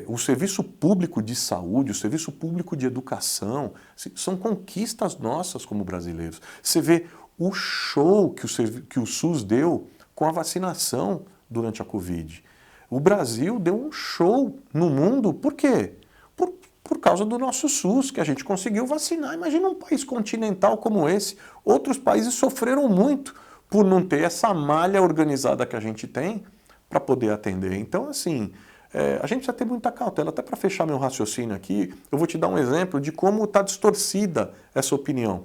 O serviço público de saúde, o serviço público de educação, são conquistas nossas como brasileiros. Você vê o show que o SUS deu com a vacinação durante a Covid. O Brasil deu um show no mundo, por quê? Por causa do nosso SUS, que a gente conseguiu vacinar. Imagina um país continental como esse. Outros países sofreram muito por não ter essa malha organizada que a gente tem para poder atender. Então, assim, a gente precisa ter muita cautela. Até para fechar meu raciocínio aqui, eu vou te dar um exemplo de como está distorcida essa opinião.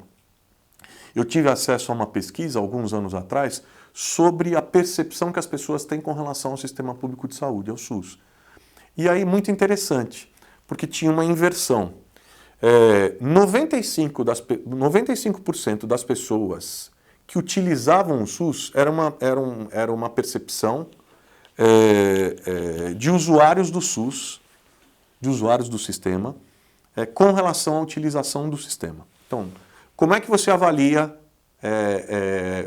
Eu tive acesso a uma pesquisa, alguns anos atrás, sobre a percepção que as pessoas têm com relação ao sistema público de saúde, ao SUS. E aí, muito interessante, porque tinha uma inversão. 95% das pessoas que utilizavam o SUS era uma percepção de usuários do SUS, de usuários do sistema, com relação à utilização do sistema. Então, como é que você avalia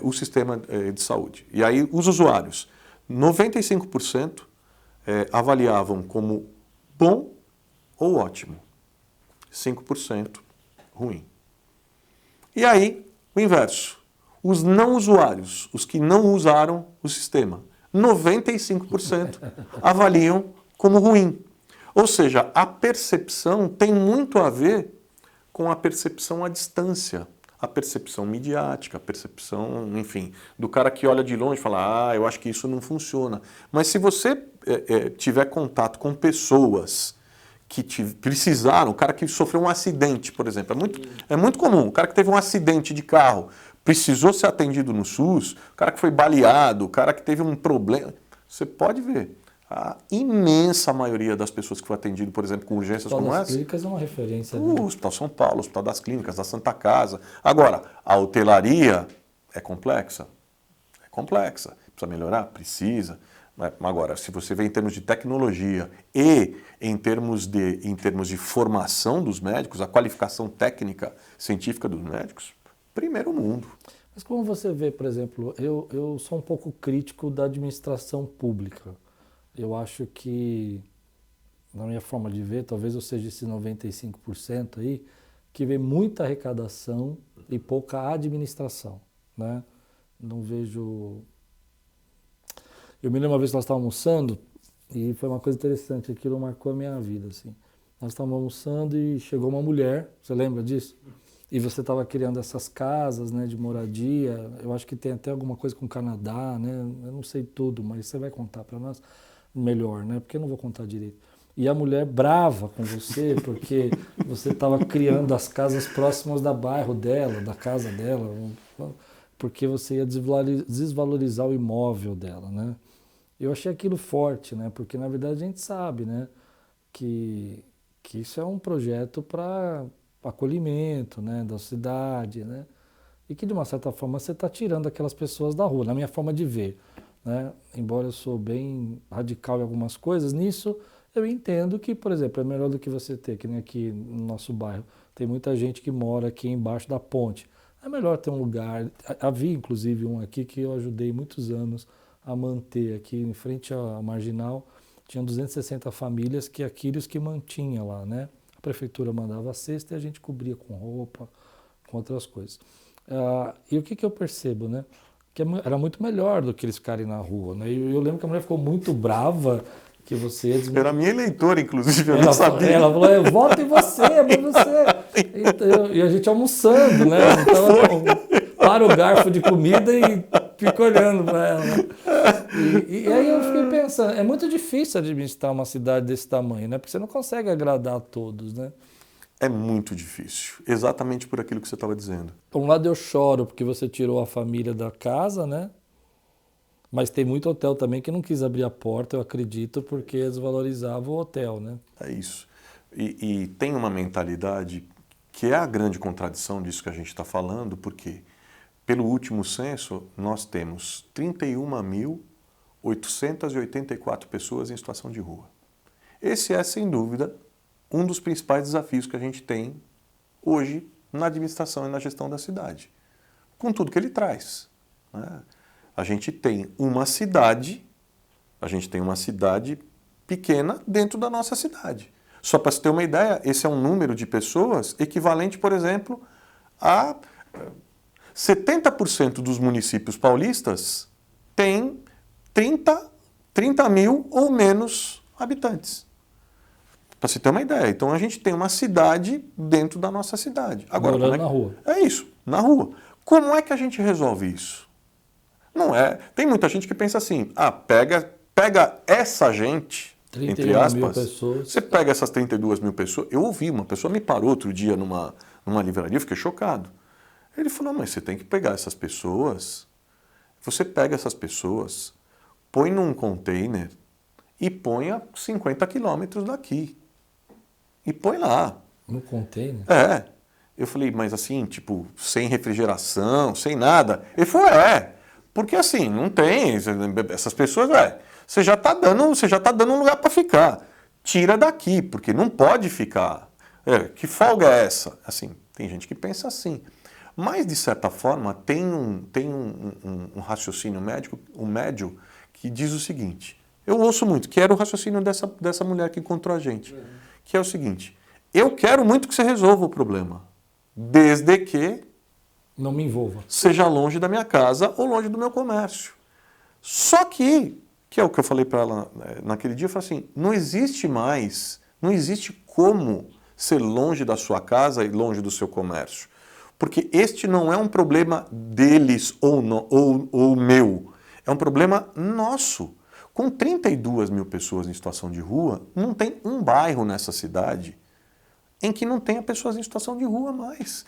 o sistema de saúde? E aí, os usuários, 95% avaliavam como bom ou ótimo, 5% ruim. E aí, o inverso. Os não usuários, os que não usaram o sistema, 95% avaliam como ruim. Ou seja, a percepção tem muito a ver com a percepção à distância, a percepção midiática, a percepção, enfim, do cara que olha de longe e fala, eu acho que isso não funciona. Mas se você tiver contato com pessoas que precisaram, o cara que sofreu um acidente, por exemplo, é muito comum, o cara que teve um acidente de carro, precisou ser atendido no SUS, o cara que foi baleado, o cara que teve um problema, você pode ver. A imensa maioria das pessoas que foi atendido, por exemplo, com urgências como essa... O Hospital das Clínicas é uma referência. O Hospital São Paulo, o Hospital das Clínicas, da Santa Casa. Agora, a hotelaria é complexa. É complexa. Precisa melhorar? Precisa. Agora, se você vê em termos de tecnologia e em termos de formação dos médicos, a qualificação técnica científica dos médicos, primeiro mundo. Mas como você vê, por exemplo, eu sou um pouco crítico da administração pública. Eu acho que, na minha forma de ver, talvez eu seja esse 95% aí, que vê muita arrecadação e pouca administração, né? Não vejo... Eu me lembro uma vez que nós estávamos almoçando e foi uma coisa interessante, aquilo marcou a minha vida, assim. Nós estávamos almoçando e chegou uma mulher, você lembra disso? E você estava criando essas casas, né, de moradia, eu acho que tem até alguma coisa com o Canadá, né? Eu não sei tudo, mas você vai contar para nós melhor, né? Porque eu não vou contar direito. e a mulher brava com você porque você estava criando as casas próximas da bairro dela, da casa dela, porque você ia desvalorizar o imóvel dela, né? Eu achei aquilo forte, né? Porque na verdade a gente sabe, né? Que isso é um projeto para acolhimento, né? Da cidade, né? E que de uma certa forma você está tirando aquelas pessoas da rua, na minha forma de ver, né? Embora eu sou bem radical em algumas coisas, nisso eu entendo que, por exemplo, é melhor do que você ter, que nem aqui no nosso bairro, tem muita gente que mora aqui embaixo da ponte. É melhor ter um lugar, havia inclusive um aqui que eu ajudei muitos anos a manter aqui em frente à Marginal, tinha 260 famílias que aqueles que mantinha lá, né? A prefeitura mandava a cesta e a gente cobria com roupa, com outras coisas. E o que eu percebo, né? Que era muito melhor do que eles ficarem na rua, né? E eu lembro que a mulher ficou muito brava que você... Era minha eleitora, inclusive, eu não sabia. Ela falou, eu voto em você, amo você. Então, e a gente almoçando, né? Então, para o garfo de comida e fica olhando para ela. Né? E aí eu fiquei pensando, é muito difícil administrar uma cidade desse tamanho, né? Porque você não consegue agradar a todos, né? É muito difícil, exatamente por aquilo que você estava dizendo. Por um lado eu choro porque você tirou a família da casa, né? Mas tem muito hotel também que não quis abrir a porta, eu acredito, porque desvalorizava o hotel, né? É isso. E tem uma mentalidade que é a grande contradição disso que a gente está falando, porque pelo último censo nós temos 31.884 pessoas em situação de rua. Esse é, sem dúvida, um dos principais desafios que a gente tem hoje na administração e na gestão da cidade, com tudo que ele traz, né? A gente tem uma cidade pequena dentro da nossa cidade. Só para você ter uma ideia, esse é um número de pessoas equivalente, por exemplo, a 70% dos municípios paulistas têm 30 mil ou menos habitantes. Para você ter uma ideia. Então a gente tem uma cidade dentro da nossa cidade. Agora, morando na rua. É isso, na rua. Como é que a gente resolve isso? Não é. Tem muita gente que pensa assim, pega essa gente, entre aspas, mil pessoas. Você pega essas 32 mil pessoas. Eu ouvi, uma pessoa me parou outro dia numa livraria, eu fiquei chocado. Ele falou, mas você tem que pegar essas pessoas, você pega essas pessoas, põe num container e põe a 50 quilômetros daqui. E põe lá. No container? É. Eu falei, mas assim, tipo, sem refrigeração, sem nada. Ele falou, porque assim, não tem, essas pessoas, você já está dando um lugar para ficar. Tira daqui, porque não pode ficar. Que folga é essa? Assim, tem gente que pensa assim. Mas, de certa forma, tem um raciocínio médio que diz o seguinte, eu ouço muito, que era o raciocínio dessa mulher que encontrou a gente, que é o seguinte, eu quero muito que você resolva o problema, desde que não me envolva. Seja longe da minha casa ou longe do meu comércio. Só que é o que eu falei para ela naquele dia, eu falei assim, não existe como ser longe da sua casa e longe do seu comércio. Porque este não é um problema deles ou meu, é um problema nosso. Com 32 mil pessoas em situação de rua, não tem um bairro nessa cidade em que não tenha pessoas em situação de rua mais.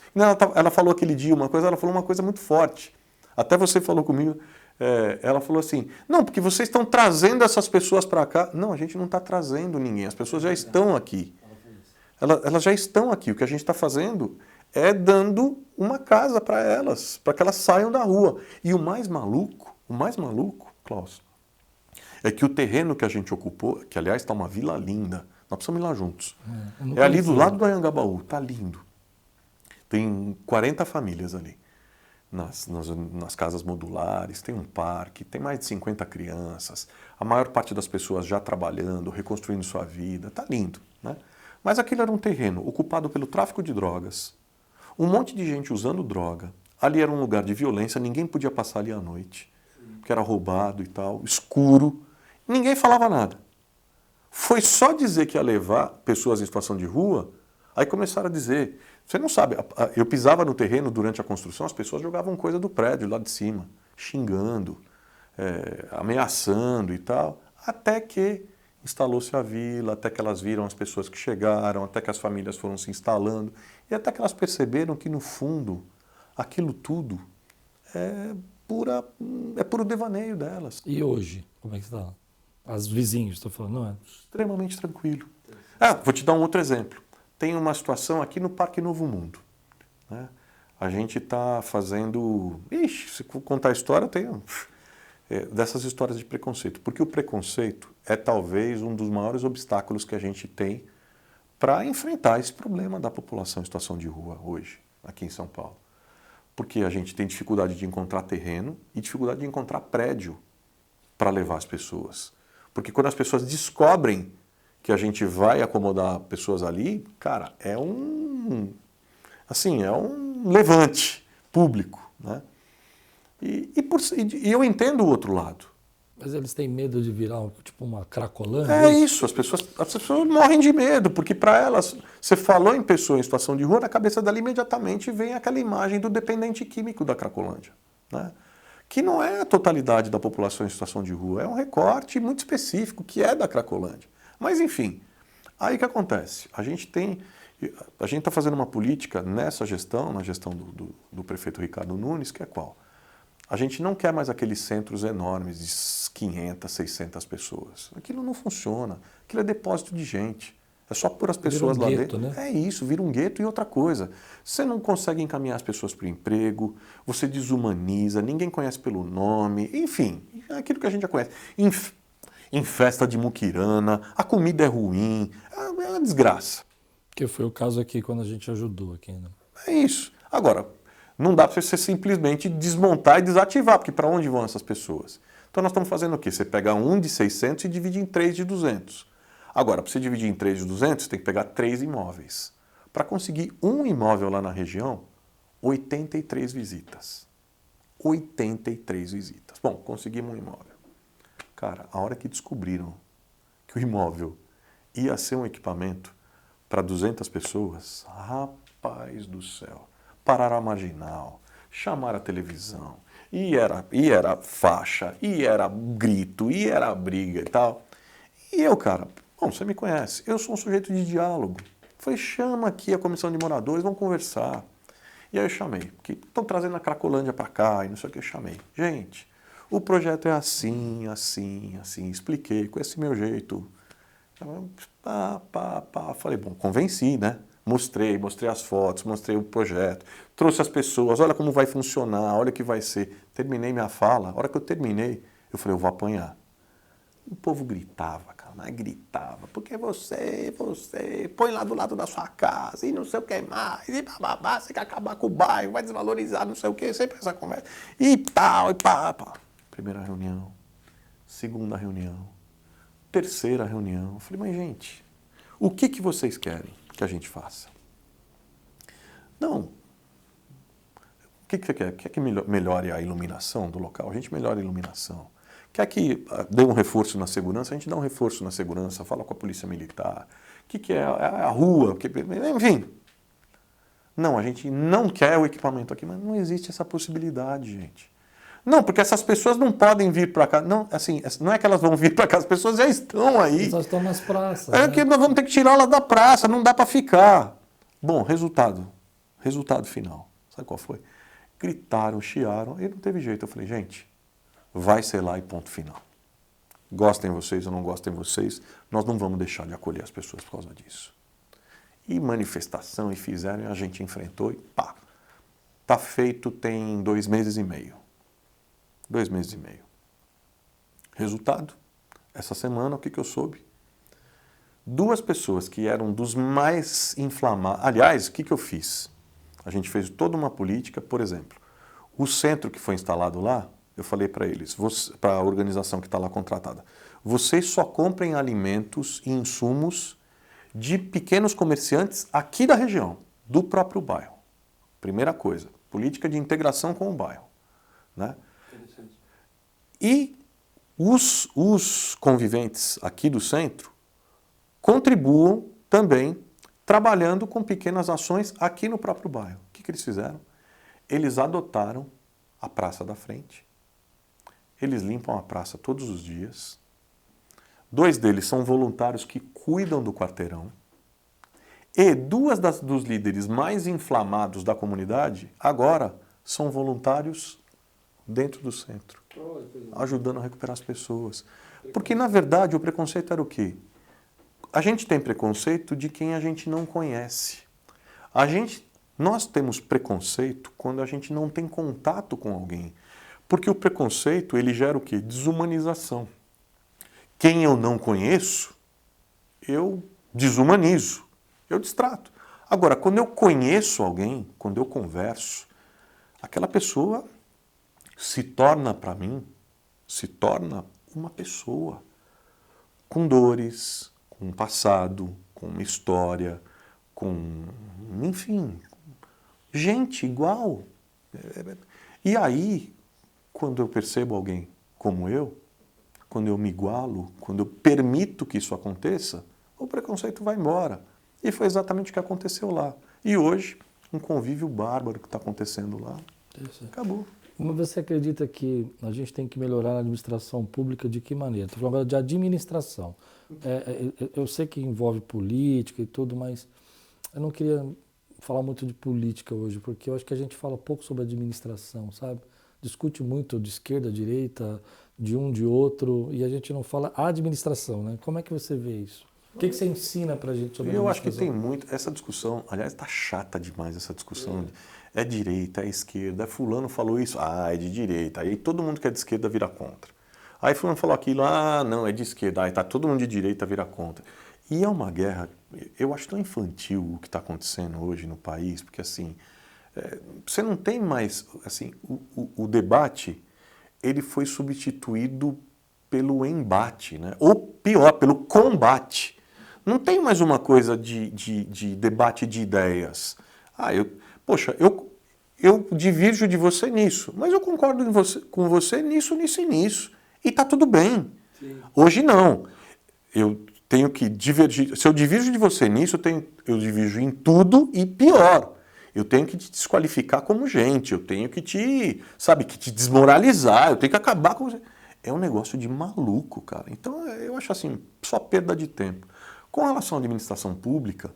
Ela falou aquele dia ela falou uma coisa muito forte. Até você falou comigo, ela falou assim, não, porque vocês estão trazendo essas pessoas para cá. Não, a gente não está trazendo ninguém, as pessoas já estão aqui. Elas já estão aqui, o que a gente está fazendo é dando uma casa para elas, para que elas saiam da rua. E o mais maluco, Klaus, é que o terreno que a gente ocupou, que aliás está uma vila linda, nós precisamos ir lá juntos. É ali do lado do Anhangabaú, tá lindo. Tem 40 famílias ali, nas casas modulares, tem um parque, tem mais de 50 crianças, a maior parte das pessoas já trabalhando, reconstruindo sua vida, tá lindo, né? Mas aquilo era um terreno ocupado pelo tráfico de drogas, um monte de gente usando droga, ali era um lugar de violência, ninguém podia passar ali à noite, porque era roubado e tal, escuro, ninguém falava nada. Foi só dizer que ia levar pessoas em situação de rua, aí começaram a dizer, você não sabe, eu pisava no terreno durante a construção, as pessoas jogavam coisa do prédio lá de cima, xingando, ameaçando e tal, até que instalou-se a vila, até que elas viram as pessoas que chegaram, até que as famílias foram se instalando, e até que elas perceberam que, no fundo, aquilo tudo é puro devaneio delas. E hoje, como é que está? As vizinhos, estou falando, não é? Extremamente tranquilo. Vou te dar um outro exemplo. Tem uma situação aqui no Parque Novo Mundo, né? A gente está fazendo... se contar a história, tem dessas histórias de preconceito. Porque o preconceito é talvez um dos maiores obstáculos que a gente tem para enfrentar esse problema da população em situação de rua hoje, aqui em São Paulo. Porque a gente tem dificuldade de encontrar terreno e dificuldade de encontrar prédio para levar as pessoas. Porque quando as pessoas descobrem que a gente vai acomodar pessoas ali, cara, é um levante público, né? E eu entendo o outro lado. Mas eles têm medo de virar tipo uma cracolândia? É isso, as pessoas morrem de medo, porque para elas, você falou em pessoa em situação de rua, na cabeça dela imediatamente vem aquela imagem do dependente químico da Cracolândia, né? Que não é a totalidade da população em situação de rua, é um recorte muito específico que é da Cracolândia. Mas enfim, aí o que acontece? A gente está fazendo uma política nessa gestão, na gestão do prefeito Ricardo Nunes, que é qual? A gente não quer mais aqueles centros enormes de 500, 600 pessoas. Aquilo não funciona. Aquilo é depósito de gente. É só pôr as pessoas lá dentro. Né? É isso, vira um gueto. E outra coisa, você não consegue encaminhar as pessoas para o emprego, você desumaniza, ninguém conhece pelo nome, enfim, é aquilo que a gente já conhece. Em festa de muquirana, a comida é ruim, é uma desgraça. Que foi o caso aqui quando a gente ajudou aqui, né? É isso. Agora, não dá para você simplesmente desmontar e desativar, porque para onde vão essas pessoas? Então nós estamos fazendo o quê? Você pega um de 600 e divide em 3 de 200. Agora, para você dividir em 3 de 200, você tem que pegar 3 imóveis. Para conseguir um imóvel lá na região, 83 visitas. 83 visitas. Bom, conseguimos um imóvel. Cara, a hora que descobriram que o imóvel ia ser um equipamento para 200 pessoas, rapaz do céu, pararam a marginal, chamaram a televisão, e era faixa, e era grito, e era briga e tal. E eu, cara, bom, você me conhece, eu sou um sujeito de diálogo. Falei, chama aqui a comissão de moradores, vamos conversar. E aí eu chamei, porque estão trazendo a Cracolândia para cá, e não sei o que, eu chamei. Gente, o projeto é assim, assim, assim, expliquei com esse meu jeito. Falei, bom, convenci, né? Mostrei as fotos, mostrei o projeto, trouxe as pessoas, olha como vai funcionar, olha o que vai ser. Terminei minha fala, a hora que eu terminei, eu falei, eu vou apanhar. O povo gritava, cara, mas gritava, porque você põe lá do lado da sua casa e não sei o que mais, e bababá, você quer acabar com o bairro, vai desvalorizar, não sei o que, sempre essa conversa, e tal, e pá. Primeira reunião, segunda reunião, terceira reunião. Eu falei, mas gente, o que vocês querem que a gente faça? Não. O que você quer? Quer que melhore a iluminação do local? A gente melhora a iluminação. Quer que dê um reforço na segurança? A gente dá um reforço na segurança, fala com a polícia militar. O que é a rua? Enfim. Não, a gente não quer o equipamento aqui, mas não existe essa possibilidade, gente. Não, porque essas pessoas não podem vir para cá. Não, assim, não é que elas vão vir para cá, as pessoas já estão aí. Elas estão nas praças. É que nós vamos ter que tirá-las da praça, não dá para ficar. Bom, resultado final. Sabe qual foi? Gritaram, chiaram, e não teve jeito. Eu falei, gente, vai ser lá e ponto final. Gostem vocês ou não gostem vocês, nós não vamos deixar de acolher as pessoas por causa disso. E manifestação, e fizeram, e a gente enfrentou, e pá. Tá feito tem 2 meses e meio. 2 meses e meio. Resultado, essa semana, o que eu soube? 2 pessoas que eram dos mais inflamados. Aliás, o que eu fiz? A gente fez toda uma política, por exemplo, o centro que foi instalado lá, eu falei para eles, para a organização que está lá contratada, vocês só comprem alimentos e insumos de pequenos comerciantes aqui da região, do próprio bairro. Primeira coisa, política de integração com o bairro, né? E os conviventes aqui do centro contribuam também trabalhando com pequenas ações aqui no próprio bairro. O que eles fizeram? Eles adotaram a Praça da Frente, eles limpam a praça todos os dias, 2 deles são voluntários que cuidam do quarteirão. E 2 dos líderes mais inflamados da comunidade, agora, são voluntários dentro do centro, ajudando a recuperar as pessoas. Porque, na verdade, o preconceito era o quê? A gente tem preconceito de quem a gente não conhece. Nós temos preconceito quando a gente não tem contato com alguém. Porque o preconceito, ele gera o quê? Desumanização. Quem eu não conheço, eu desumanizo, eu distrato. Agora, quando eu conheço alguém, quando eu converso, aquela pessoa se torna para mim, se torna uma pessoa com dores, com um passado, com uma história, com, enfim, gente igual. E aí, quando eu percebo alguém como eu, quando eu me igualo, quando eu permito que isso aconteça, o preconceito vai embora. E foi exatamente o que aconteceu lá. E hoje, um convívio bárbaro que está acontecendo lá, acabou. Mas você acredita que a gente tem que melhorar a administração pública de que maneira? Estou falando agora de administração. Eu sei que envolve política e tudo, mas eu não queria falar muito de política hoje, porque eu acho que a gente fala pouco sobre administração, sabe? Discute muito de esquerda, direita, de um, de outro, e a gente não fala administração, né? Como é que você vê isso? O que você ensina pra gente sobre Eu administração? acho que tem muito, essa discussão, aliás, está chata demais essa discussão. É direita, é esquerda, fulano falou isso, é de direita. Aí todo mundo que é de esquerda vira contra. Aí fulano falou aquilo, não, é de esquerda. Aí tá todo mundo de direita vira contra. E é uma guerra, eu acho tão infantil o que está acontecendo hoje no país, porque assim, você não tem mais, assim, o debate, ele foi substituído pelo embate, né? Ou pior, pelo combate. Não tem mais uma coisa de debate de ideias. Eu divirjo de você nisso, mas eu concordo com você nisso, nisso e nisso. E está tudo bem. Sim. Hoje não. Eu tenho que divergir. Se eu divirjo de você nisso, eu divirjo em tudo e pior. Eu tenho que te desqualificar como gente, eu tenho que te desmoralizar, eu tenho que acabar com você. É um negócio de maluco, cara. Então eu acho assim, só perda de tempo. Com relação à administração pública,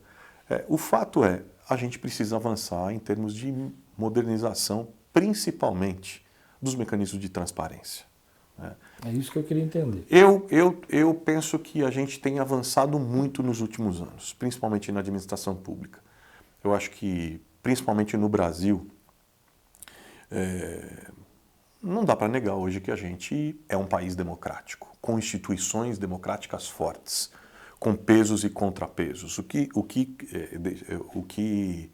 o fato é, a gente precisa avançar em termos de modernização, principalmente dos mecanismos de transparência. É isso que eu queria entender. Eu penso que a gente tem avançado muito nos últimos anos, principalmente na administração pública. Eu acho que, principalmente no Brasil, não dá para negar hoje que a gente é um país democrático, com instituições democráticas fortes, com pesos e contrapesos. O que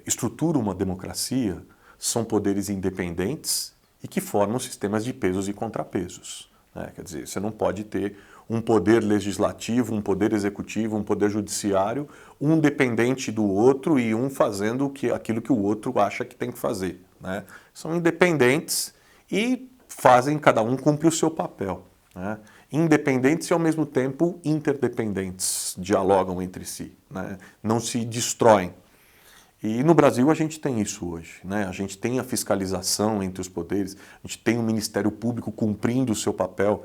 estrutura uma democracia são poderes independentes e que formam sistemas de pesos e contrapesos. Quer dizer, você não pode ter um poder legislativo, um poder executivo, um poder judiciário, um dependente do outro e um fazendo aquilo que o outro acha que tem que fazer. São independentes e cada um cumpre o seu papel. Independentes e ao mesmo tempo interdependentes, dialogam entre si, não se destroem. E no Brasil a gente tem isso hoje, A gente tem a fiscalização entre os poderes, a gente tem o Ministério Público cumprindo o seu papel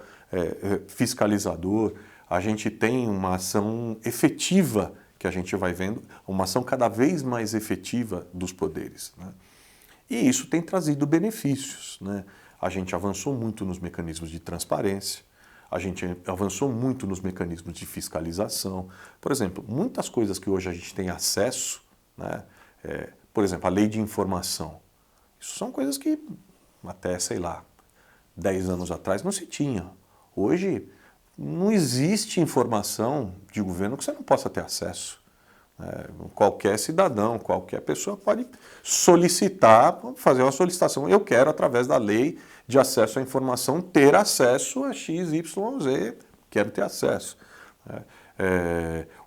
fiscalizador, a gente tem uma ação efetiva que a gente vai vendo, uma ação cada vez mais efetiva dos poderes. E isso tem trazido benefícios. A gente avançou muito nos mecanismos de transparência, a gente avançou muito nos mecanismos de fiscalização. Por exemplo, muitas coisas que hoje a gente tem acesso, por exemplo, a lei de informação. Isso são coisas que até, 10 anos atrás não se tinha. Hoje não existe informação de governo que você não possa ter acesso. Qualquer cidadão, qualquer pessoa pode solicitar, fazer uma solicitação. Eu quero, através da lei de acesso à informação, ter acesso a X, Y, Z. Quero ter acesso.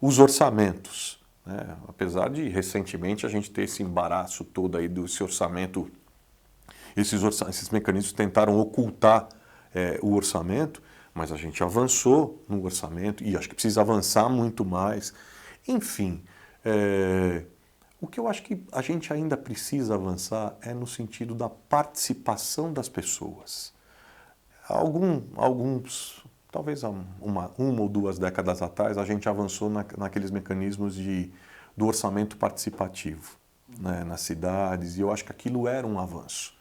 Os orçamentos. Apesar de, recentemente, a gente ter esse embaraço todo aí desse orçamento, esses mecanismos tentaram ocultar o orçamento, mas a gente avançou no orçamento e acho que precisa avançar muito mais. Enfim, o que eu acho que a gente ainda precisa avançar é no sentido da participação das pessoas. Alguns talvez há uma ou 2 décadas atrás, a gente avançou naqueles mecanismos do orçamento participativo, né, nas cidades, e eu acho que aquilo era um avanço.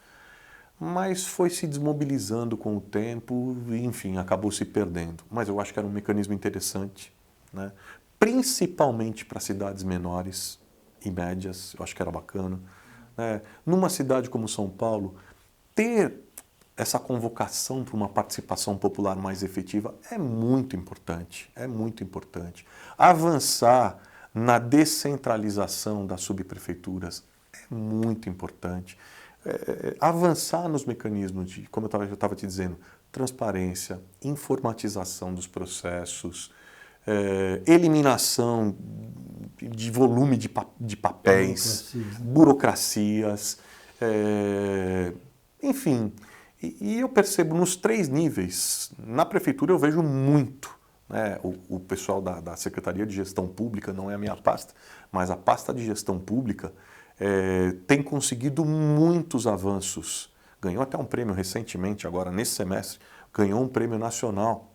Mas foi se desmobilizando com o tempo e, enfim, acabou se perdendo. Mas eu acho que era um mecanismo interessante, né, principalmente para cidades menores e médias, eu acho que era bacana. Numa cidade como São Paulo, ter essa convocação para uma participação popular mais efetiva é muito importante, é muito importante. Avançar na descentralização das subprefeituras é muito importante. Avançar nos mecanismos de, como eu estava te dizendo, transparência, informatização dos processos, eliminação de volume de papéis, burocracias, enfim. E eu percebo nos 3 níveis. Na prefeitura eu vejo muito, né? O pessoal da Secretaria de Gestão Pública, não é a minha pasta, mas a pasta de Gestão Pública tem conseguido muitos avanços. Ganhou até um prêmio recentemente, agora nesse semestre, ganhou um prêmio nacional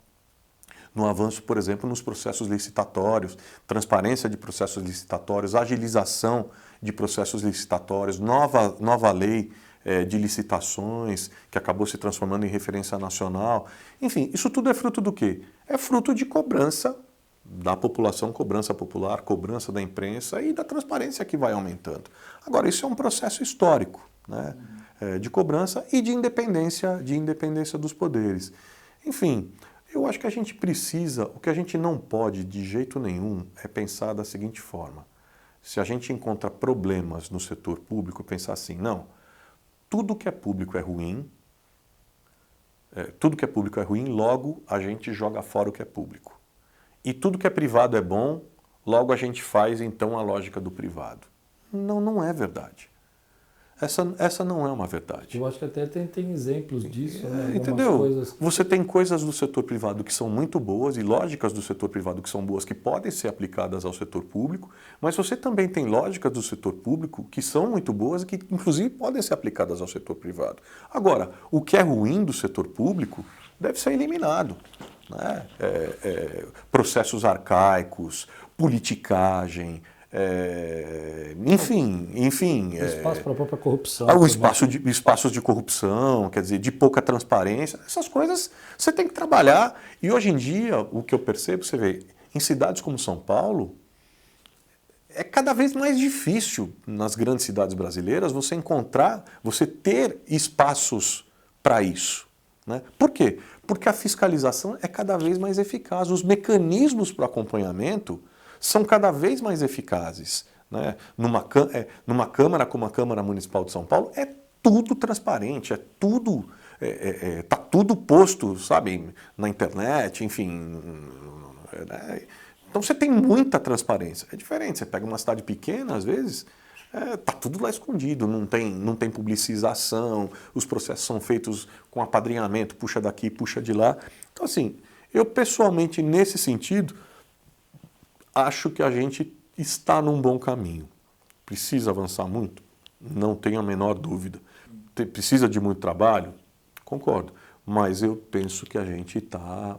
no avanço, por exemplo, nos processos licitatórios, transparência de processos licitatórios, agilização de processos licitatórios, nova lei de licitações, que acabou se transformando em referência nacional. Enfim, isso tudo é fruto do quê? É fruto de cobrança da população, cobrança popular, cobrança da imprensa e da transparência que vai aumentando. Agora, isso é um processo histórico, né? De cobrança e de independência dos poderes. Enfim, eu acho que a gente precisa, o que a gente não pode de jeito nenhum é pensar da seguinte forma. Se a gente encontra problemas no setor público, pensar assim, não, tudo que é público é ruim, logo a gente joga fora o que é público. E tudo que é privado é bom, logo a gente faz então a lógica do privado. Não é verdade. Essa não é uma verdade. Eu acho que até tem exemplos disso, né? Entendeu? Coisas... Você tem coisas do setor privado que são muito boas e lógicas do setor privado que são boas, que podem ser aplicadas ao setor público, mas você também tem lógicas do setor público que são muito boas e que, inclusive, podem ser aplicadas ao setor privado. Agora, o que é ruim do setor público deve ser eliminado, né? Processos arcaicos, politicagem, enfim. Espaço para a própria corrupção. Espaços de corrupção, quer dizer, de pouca transparência, essas coisas você tem que trabalhar. E hoje em dia, o que eu percebo, você vê, em cidades como São Paulo, é cada vez mais difícil, nas grandes cidades brasileiras, você ter espaços para isso, né? Por quê? Porque a fiscalização é cada vez mais eficaz, os mecanismos para acompanhamento são cada vez mais eficazes, né? Numa Câmara como a Câmara Municipal de São Paulo, é tudo transparente, tá tudo posto, sabe, na internet, enfim. Então você tem muita transparência. É diferente, você pega uma cidade pequena, às vezes, tá tudo lá escondido, não tem publicização, os processos são feitos com apadrinhamento, puxa daqui, puxa de lá. Então, assim, eu pessoalmente, nesse sentido, acho que a gente está num bom caminho. Precisa avançar muito? Não tenho a menor dúvida. Precisa de muito trabalho? Concordo. Mas eu penso que a gente tá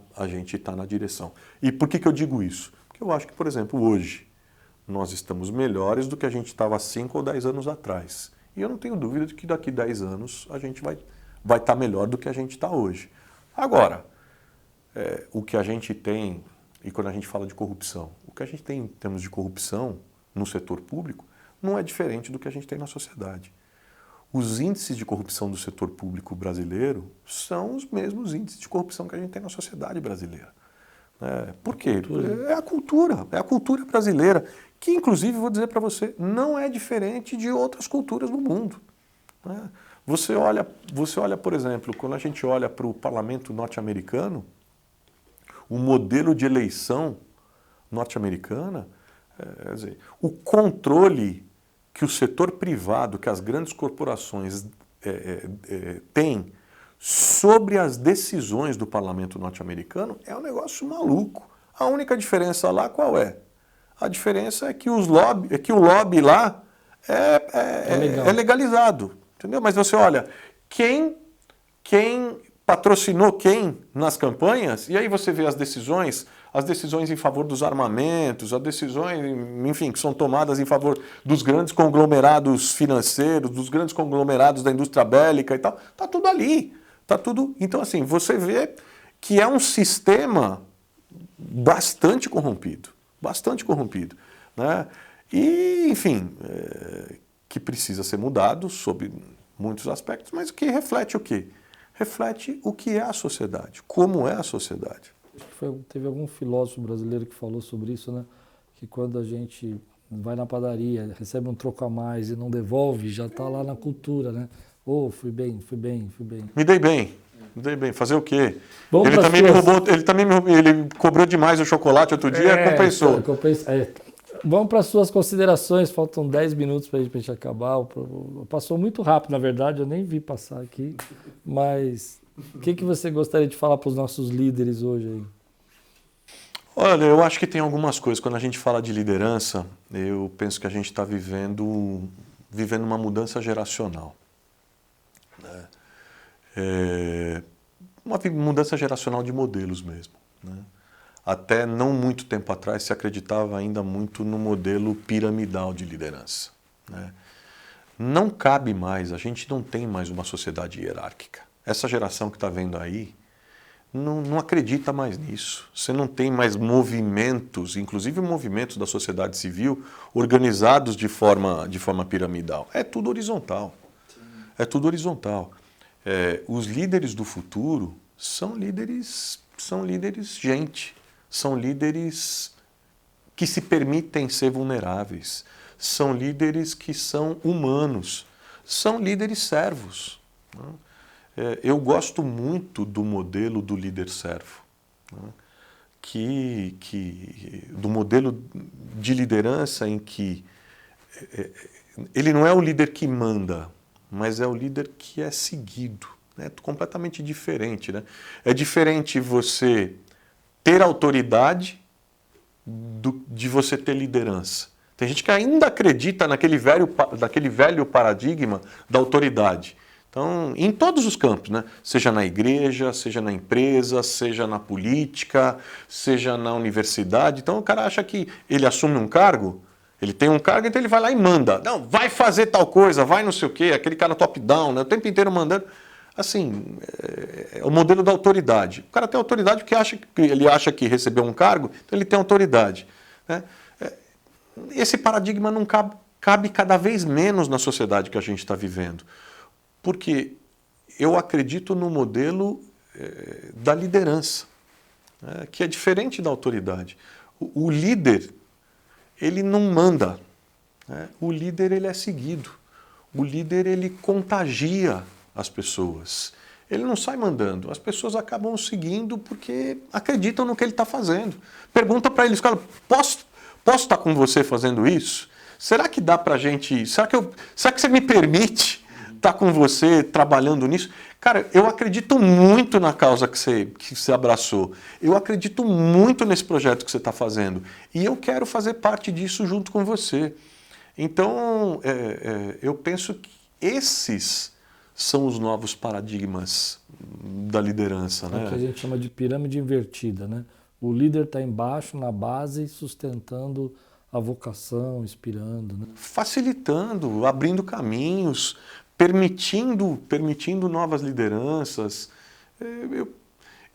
na direção. E por que eu digo isso? Porque eu acho que, por exemplo, hoje, nós estamos melhores do que a gente estava há 5 ou 10 anos atrás. E eu não tenho dúvida de que daqui 10 anos a gente vai estar melhor do que a gente está hoje. Agora, o que a gente tem... E quando a gente fala de corrupção, o que a gente tem em termos de corrupção no setor público não é diferente do que a gente tem na sociedade. Os índices de corrupção do setor público brasileiro são os mesmos índices de corrupção que a gente tem na sociedade brasileira. Por quê? É a cultura brasileira, que inclusive, vou dizer para você, não é diferente de outras culturas no mundo. Você olha, por exemplo, quando a gente olha para o parlamento norte-americano, o modelo de eleição norte-americana, quer dizer, o controle que o setor privado, que as grandes corporações têm sobre as decisões do parlamento norte-americano é um negócio maluco. A única diferença lá qual é? A diferença é que o lobby lá é legalizado. Entendeu? Mas você olha, quem patrocinou quem nas campanhas, e aí você vê as decisões em favor dos armamentos, as decisões, enfim, que são tomadas em favor dos grandes conglomerados financeiros, dos grandes conglomerados da indústria bélica e tal, tá tudo ali, tá tudo. Então, assim, você vê que é um sistema bastante corrompido, né? E, enfim, que precisa ser mudado sob muitos aspectos, mas que reflete o quê? Reflete o que é a sociedade, como é a sociedade. Teve algum filósofo brasileiro que falou sobre isso, né? Que quando a gente vai na padaria, recebe um troco a mais e não devolve, já está lá na cultura, né? Oh, fui bem. Me dei bem. Fazer o quê? Vamos Ele também me roubou, ele cobrou demais o chocolate outro dia, compensou. Vamos para as suas considerações, faltam 10 minutos para a gente acabar. Passou muito rápido, na verdade, eu nem vi passar aqui. Mas o que você gostaria de falar para os nossos líderes hoje aí? Olha, eu acho que tem algumas coisas. Quando a gente fala de liderança, eu penso que a gente está vivendo uma mudança geracional. Né? Uma mudança geracional de modelos mesmo. Né? Até não muito tempo atrás se acreditava ainda muito no modelo piramidal de liderança. Né? Não cabe mais, a gente não tem mais uma sociedade hierárquica. Essa geração que está vendo aí não acredita mais nisso. Você não tem mais movimentos, inclusive movimentos da sociedade civil, organizados de forma piramidal. É tudo horizontal. Sim. É tudo horizontal. Os líderes do futuro são líderes gente. São líderes que se permitem ser vulneráveis. São líderes que são humanos. São líderes servos. Eu gosto muito do modelo do líder servo. Do modelo de liderança em que ele não é o líder que manda, mas é o líder que é seguido. É completamente diferente. Né? É diferente você ter autoridade de você ter liderança. Tem gente que ainda acredita naquele velho paradigma da autoridade. Então, em todos os campos, né? Seja na igreja, seja na empresa, seja na política, seja na universidade. Então, o cara acha que ele assume um cargo, ele tem um cargo, então ele vai lá e manda. Não, vai fazer tal coisa, vai não sei o quê, aquele cara top-down, né? O tempo inteiro mandando. Assim, é o modelo da autoridade. O cara tem autoridade porque ele acha que recebeu um cargo, então ele tem autoridade. Né? Esse paradigma não cabe cada vez menos na sociedade que a gente está vivendo. Porque eu acredito no modelo da liderança, que é diferente da autoridade. O líder, ele não manda. O líder, ele é seguido. O líder, ele contagia as pessoas. Ele não sai mandando. As pessoas acabam o seguindo porque acreditam no que ele está fazendo. Pergunta para eles, cara, posso estar com você fazendo isso? Será que dá para a gente... Será que você me permite estar com você trabalhando nisso? Cara, eu acredito muito na causa que você abraçou. Eu acredito muito nesse projeto que você está fazendo. E eu quero fazer parte disso junto com você. Então, eu penso que esses são os novos paradigmas da liderança. Né? É o que a gente chama de pirâmide invertida. Né? O líder está embaixo, na base, sustentando a vocação, inspirando. Né? Facilitando, abrindo caminhos, permitindo novas lideranças.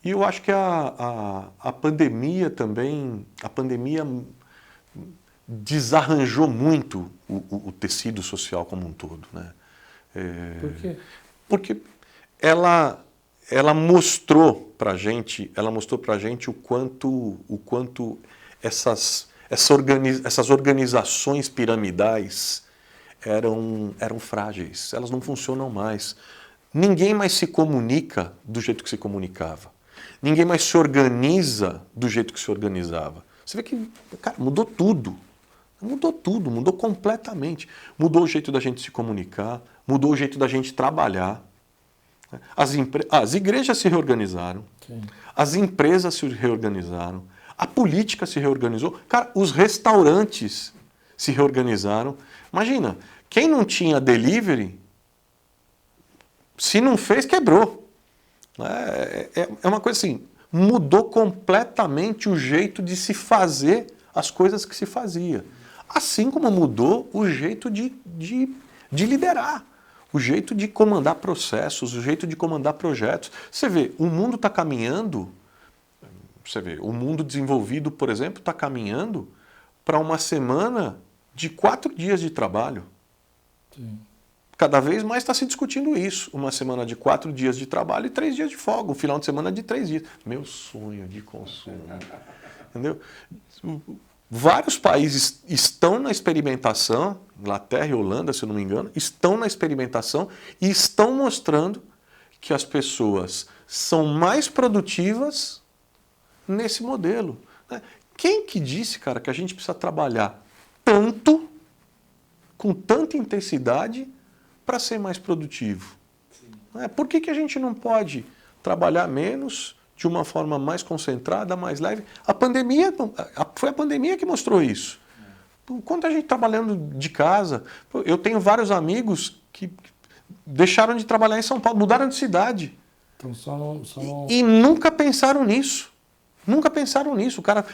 E eu acho que a pandemia também, desarranjou muito o tecido social como um todo. Né? Por quê? Porque ela mostrou para a gente o quanto essas organizações piramidais eram frágeis, elas não funcionam mais. Ninguém mais se comunica do jeito que se comunicava. Ninguém mais se organiza do jeito que se organizava. Você vê que, cara, mudou tudo. Mudou completamente. Mudou o jeito da gente se comunicar, mudou o jeito da gente trabalhar. As igrejas se reorganizaram, sim. As empresas se reorganizaram, a política se reorganizou. Cara, os restaurantes se reorganizaram. Imagina, quem não tinha delivery, se não fez, quebrou. É uma coisa assim, mudou completamente o jeito de se fazer as coisas que se fazia. Assim como mudou o jeito de liderar, o jeito de comandar processos, o jeito de comandar projetos. Você vê, o mundo está caminhando, você vê, o mundo desenvolvido, por exemplo, está caminhando para uma semana de 4 dias de trabalho. Sim. Cada vez mais está se discutindo isso. Uma semana de 4 dias de trabalho e 3 dias de folga. O final de semana de 3 dias. Meu sonho de consumo. Entendeu? Vários países estão na experimentação, Inglaterra e Holanda, se eu não me engano, estão na experimentação e estão mostrando que as pessoas são mais produtivas nesse modelo. Quem que disse, cara, que a gente precisa trabalhar tanto, com tanta intensidade, para ser mais produtivo? Por que a gente não pode trabalhar menos, de uma forma mais concentrada, mais leve? Foi a pandemia que mostrou isso. Quanto a gente trabalhando de casa, eu tenho vários amigos que deixaram de trabalhar em São Paulo, mudaram de cidade. Então só não... E nunca pensaram nisso. Nunca pensaram nisso. O cara,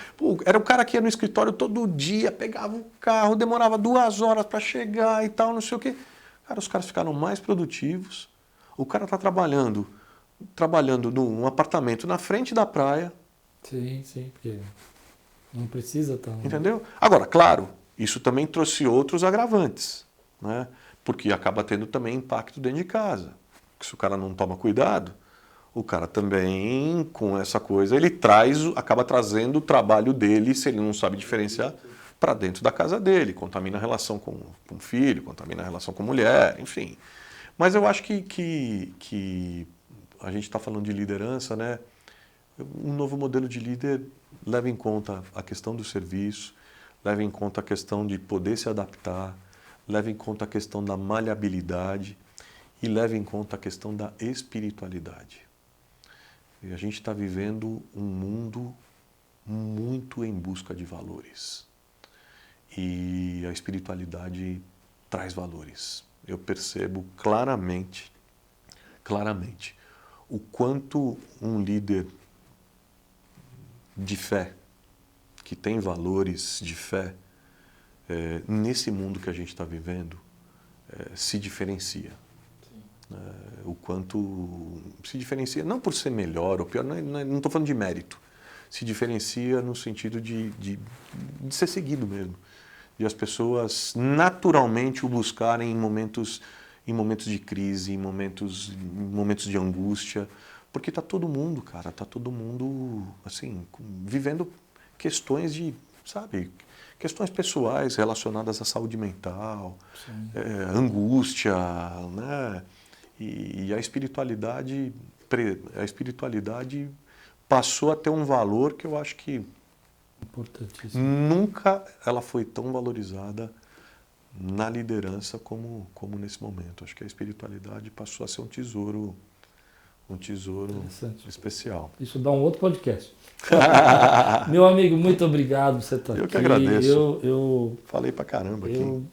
era o cara que ia no escritório todo dia, pegava o carro, demorava 2 horas para chegar e tal, não sei o quê. Cara, os caras ficaram mais produtivos. O cara está trabalhando num apartamento na frente da praia. Sim, porque não precisa estar... Entendeu? Agora, claro, isso também trouxe outros agravantes, né? Porque acaba tendo também impacto dentro de casa. Porque se o cara não toma cuidado, o cara também, com essa coisa, ele acaba trazendo o trabalho dele, se ele não sabe diferenciar, para dentro da casa dele. Contamina a relação com o filho, contamina a relação com a mulher, enfim. Mas eu acho que a gente está falando de liderança, né? Um novo modelo de líder leva em conta a questão do serviço, leva em conta a questão de poder se adaptar, leva em conta a questão da maleabilidade e leva em conta a questão da espiritualidade. E a gente está vivendo um mundo muito em busca de valores. E a espiritualidade traz valores. Eu percebo claramente, o quanto um líder de fé, que tem valores de fé, nesse mundo que a gente está vivendo, se diferencia. O quanto se diferencia, não por ser melhor ou pior, não estou falando de mérito, se diferencia no sentido de ser seguido mesmo. E as pessoas naturalmente o buscarem em momentos de crise, em momentos de angústia, porque está todo mundo, cara, está todo mundo, assim, vivendo questões questões pessoais relacionadas à saúde mental, angústia, né? E a espiritualidade passou a ter um valor que eu acho que nunca ela foi tão valorizada na liderança como nesse momento. Acho que a espiritualidade passou a ser um tesouro especial. Isso dá um outro podcast. Meu amigo, muito obrigado por você estar aqui. Eu que agradeço. Eu falei pra caramba aqui. Eu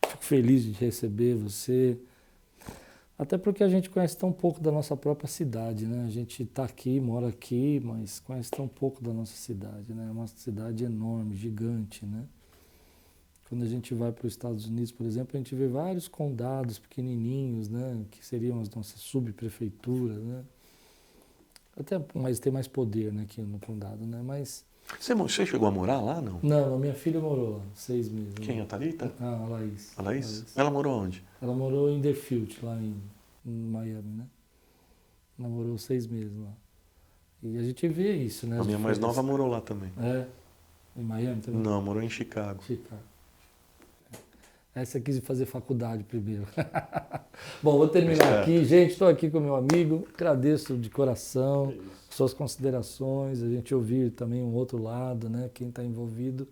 fico feliz de receber você. Até porque a gente conhece tão pouco da nossa própria cidade, né? A gente está aqui, mora aqui, mas conhece tão pouco da nossa cidade, né? É uma cidade enorme, gigante, né? Quando a gente vai para os Estados Unidos, por exemplo, a gente vê vários condados pequenininhos, né? Que seriam as nossas subprefeituras, né? Mas tem mais poder, né, aqui no condado, né? Mas... Você chegou a morar lá, não? Não, minha filha morou lá 6 meses. Quem? A Thalita? A Laís. A Laís? Ela morou onde? Ela morou em Deerfield, lá em Miami, né? Ela morou 6 meses lá. E a gente vê isso, né? A minha mais nova morou lá também. Em Miami também? Não, morou em Chicago. Essa quis fazer faculdade primeiro. Bom, vou terminar aqui. Gente, estou aqui com meu amigo. Agradeço de coração suas considerações. A gente ouvir também um outro lado, né? Quem está envolvido.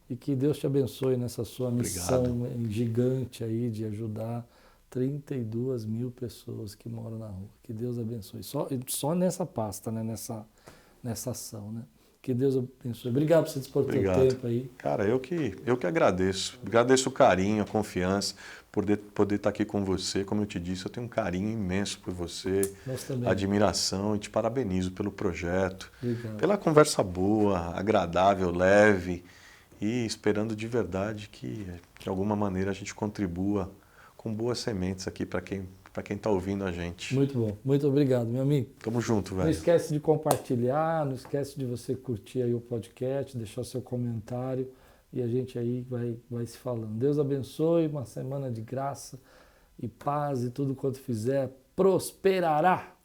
E que Deus te abençoe nessa sua missão gigante aí de ajudar 32 mil pessoas que moram na rua. Que Deus abençoe. Só nessa pasta, né? Nessa ação, né? Que Deus abençoe. Obrigado por você dispor o teu Obrigado. tempo aí. Cara, eu que agradeço. Agradeço o carinho, a confiança, por poder estar aqui com você. Como eu te disse, eu tenho um carinho imenso por você, Nós também. admiração, e te parabenizo pelo projeto, Obrigado. pela conversa boa, agradável, leve, e esperando de verdade que, de alguma maneira, a gente contribua com boas sementes aqui para quem está ouvindo a gente. Muito bom. Muito obrigado, meu amigo. Tamo junto, Não velho. esquece de compartilhar, não esquece de você curtir aí o podcast, deixar seu comentário e a gente aí vai se falando. Deus abençoe, uma semana de graça e paz e tudo quanto fizer prosperará.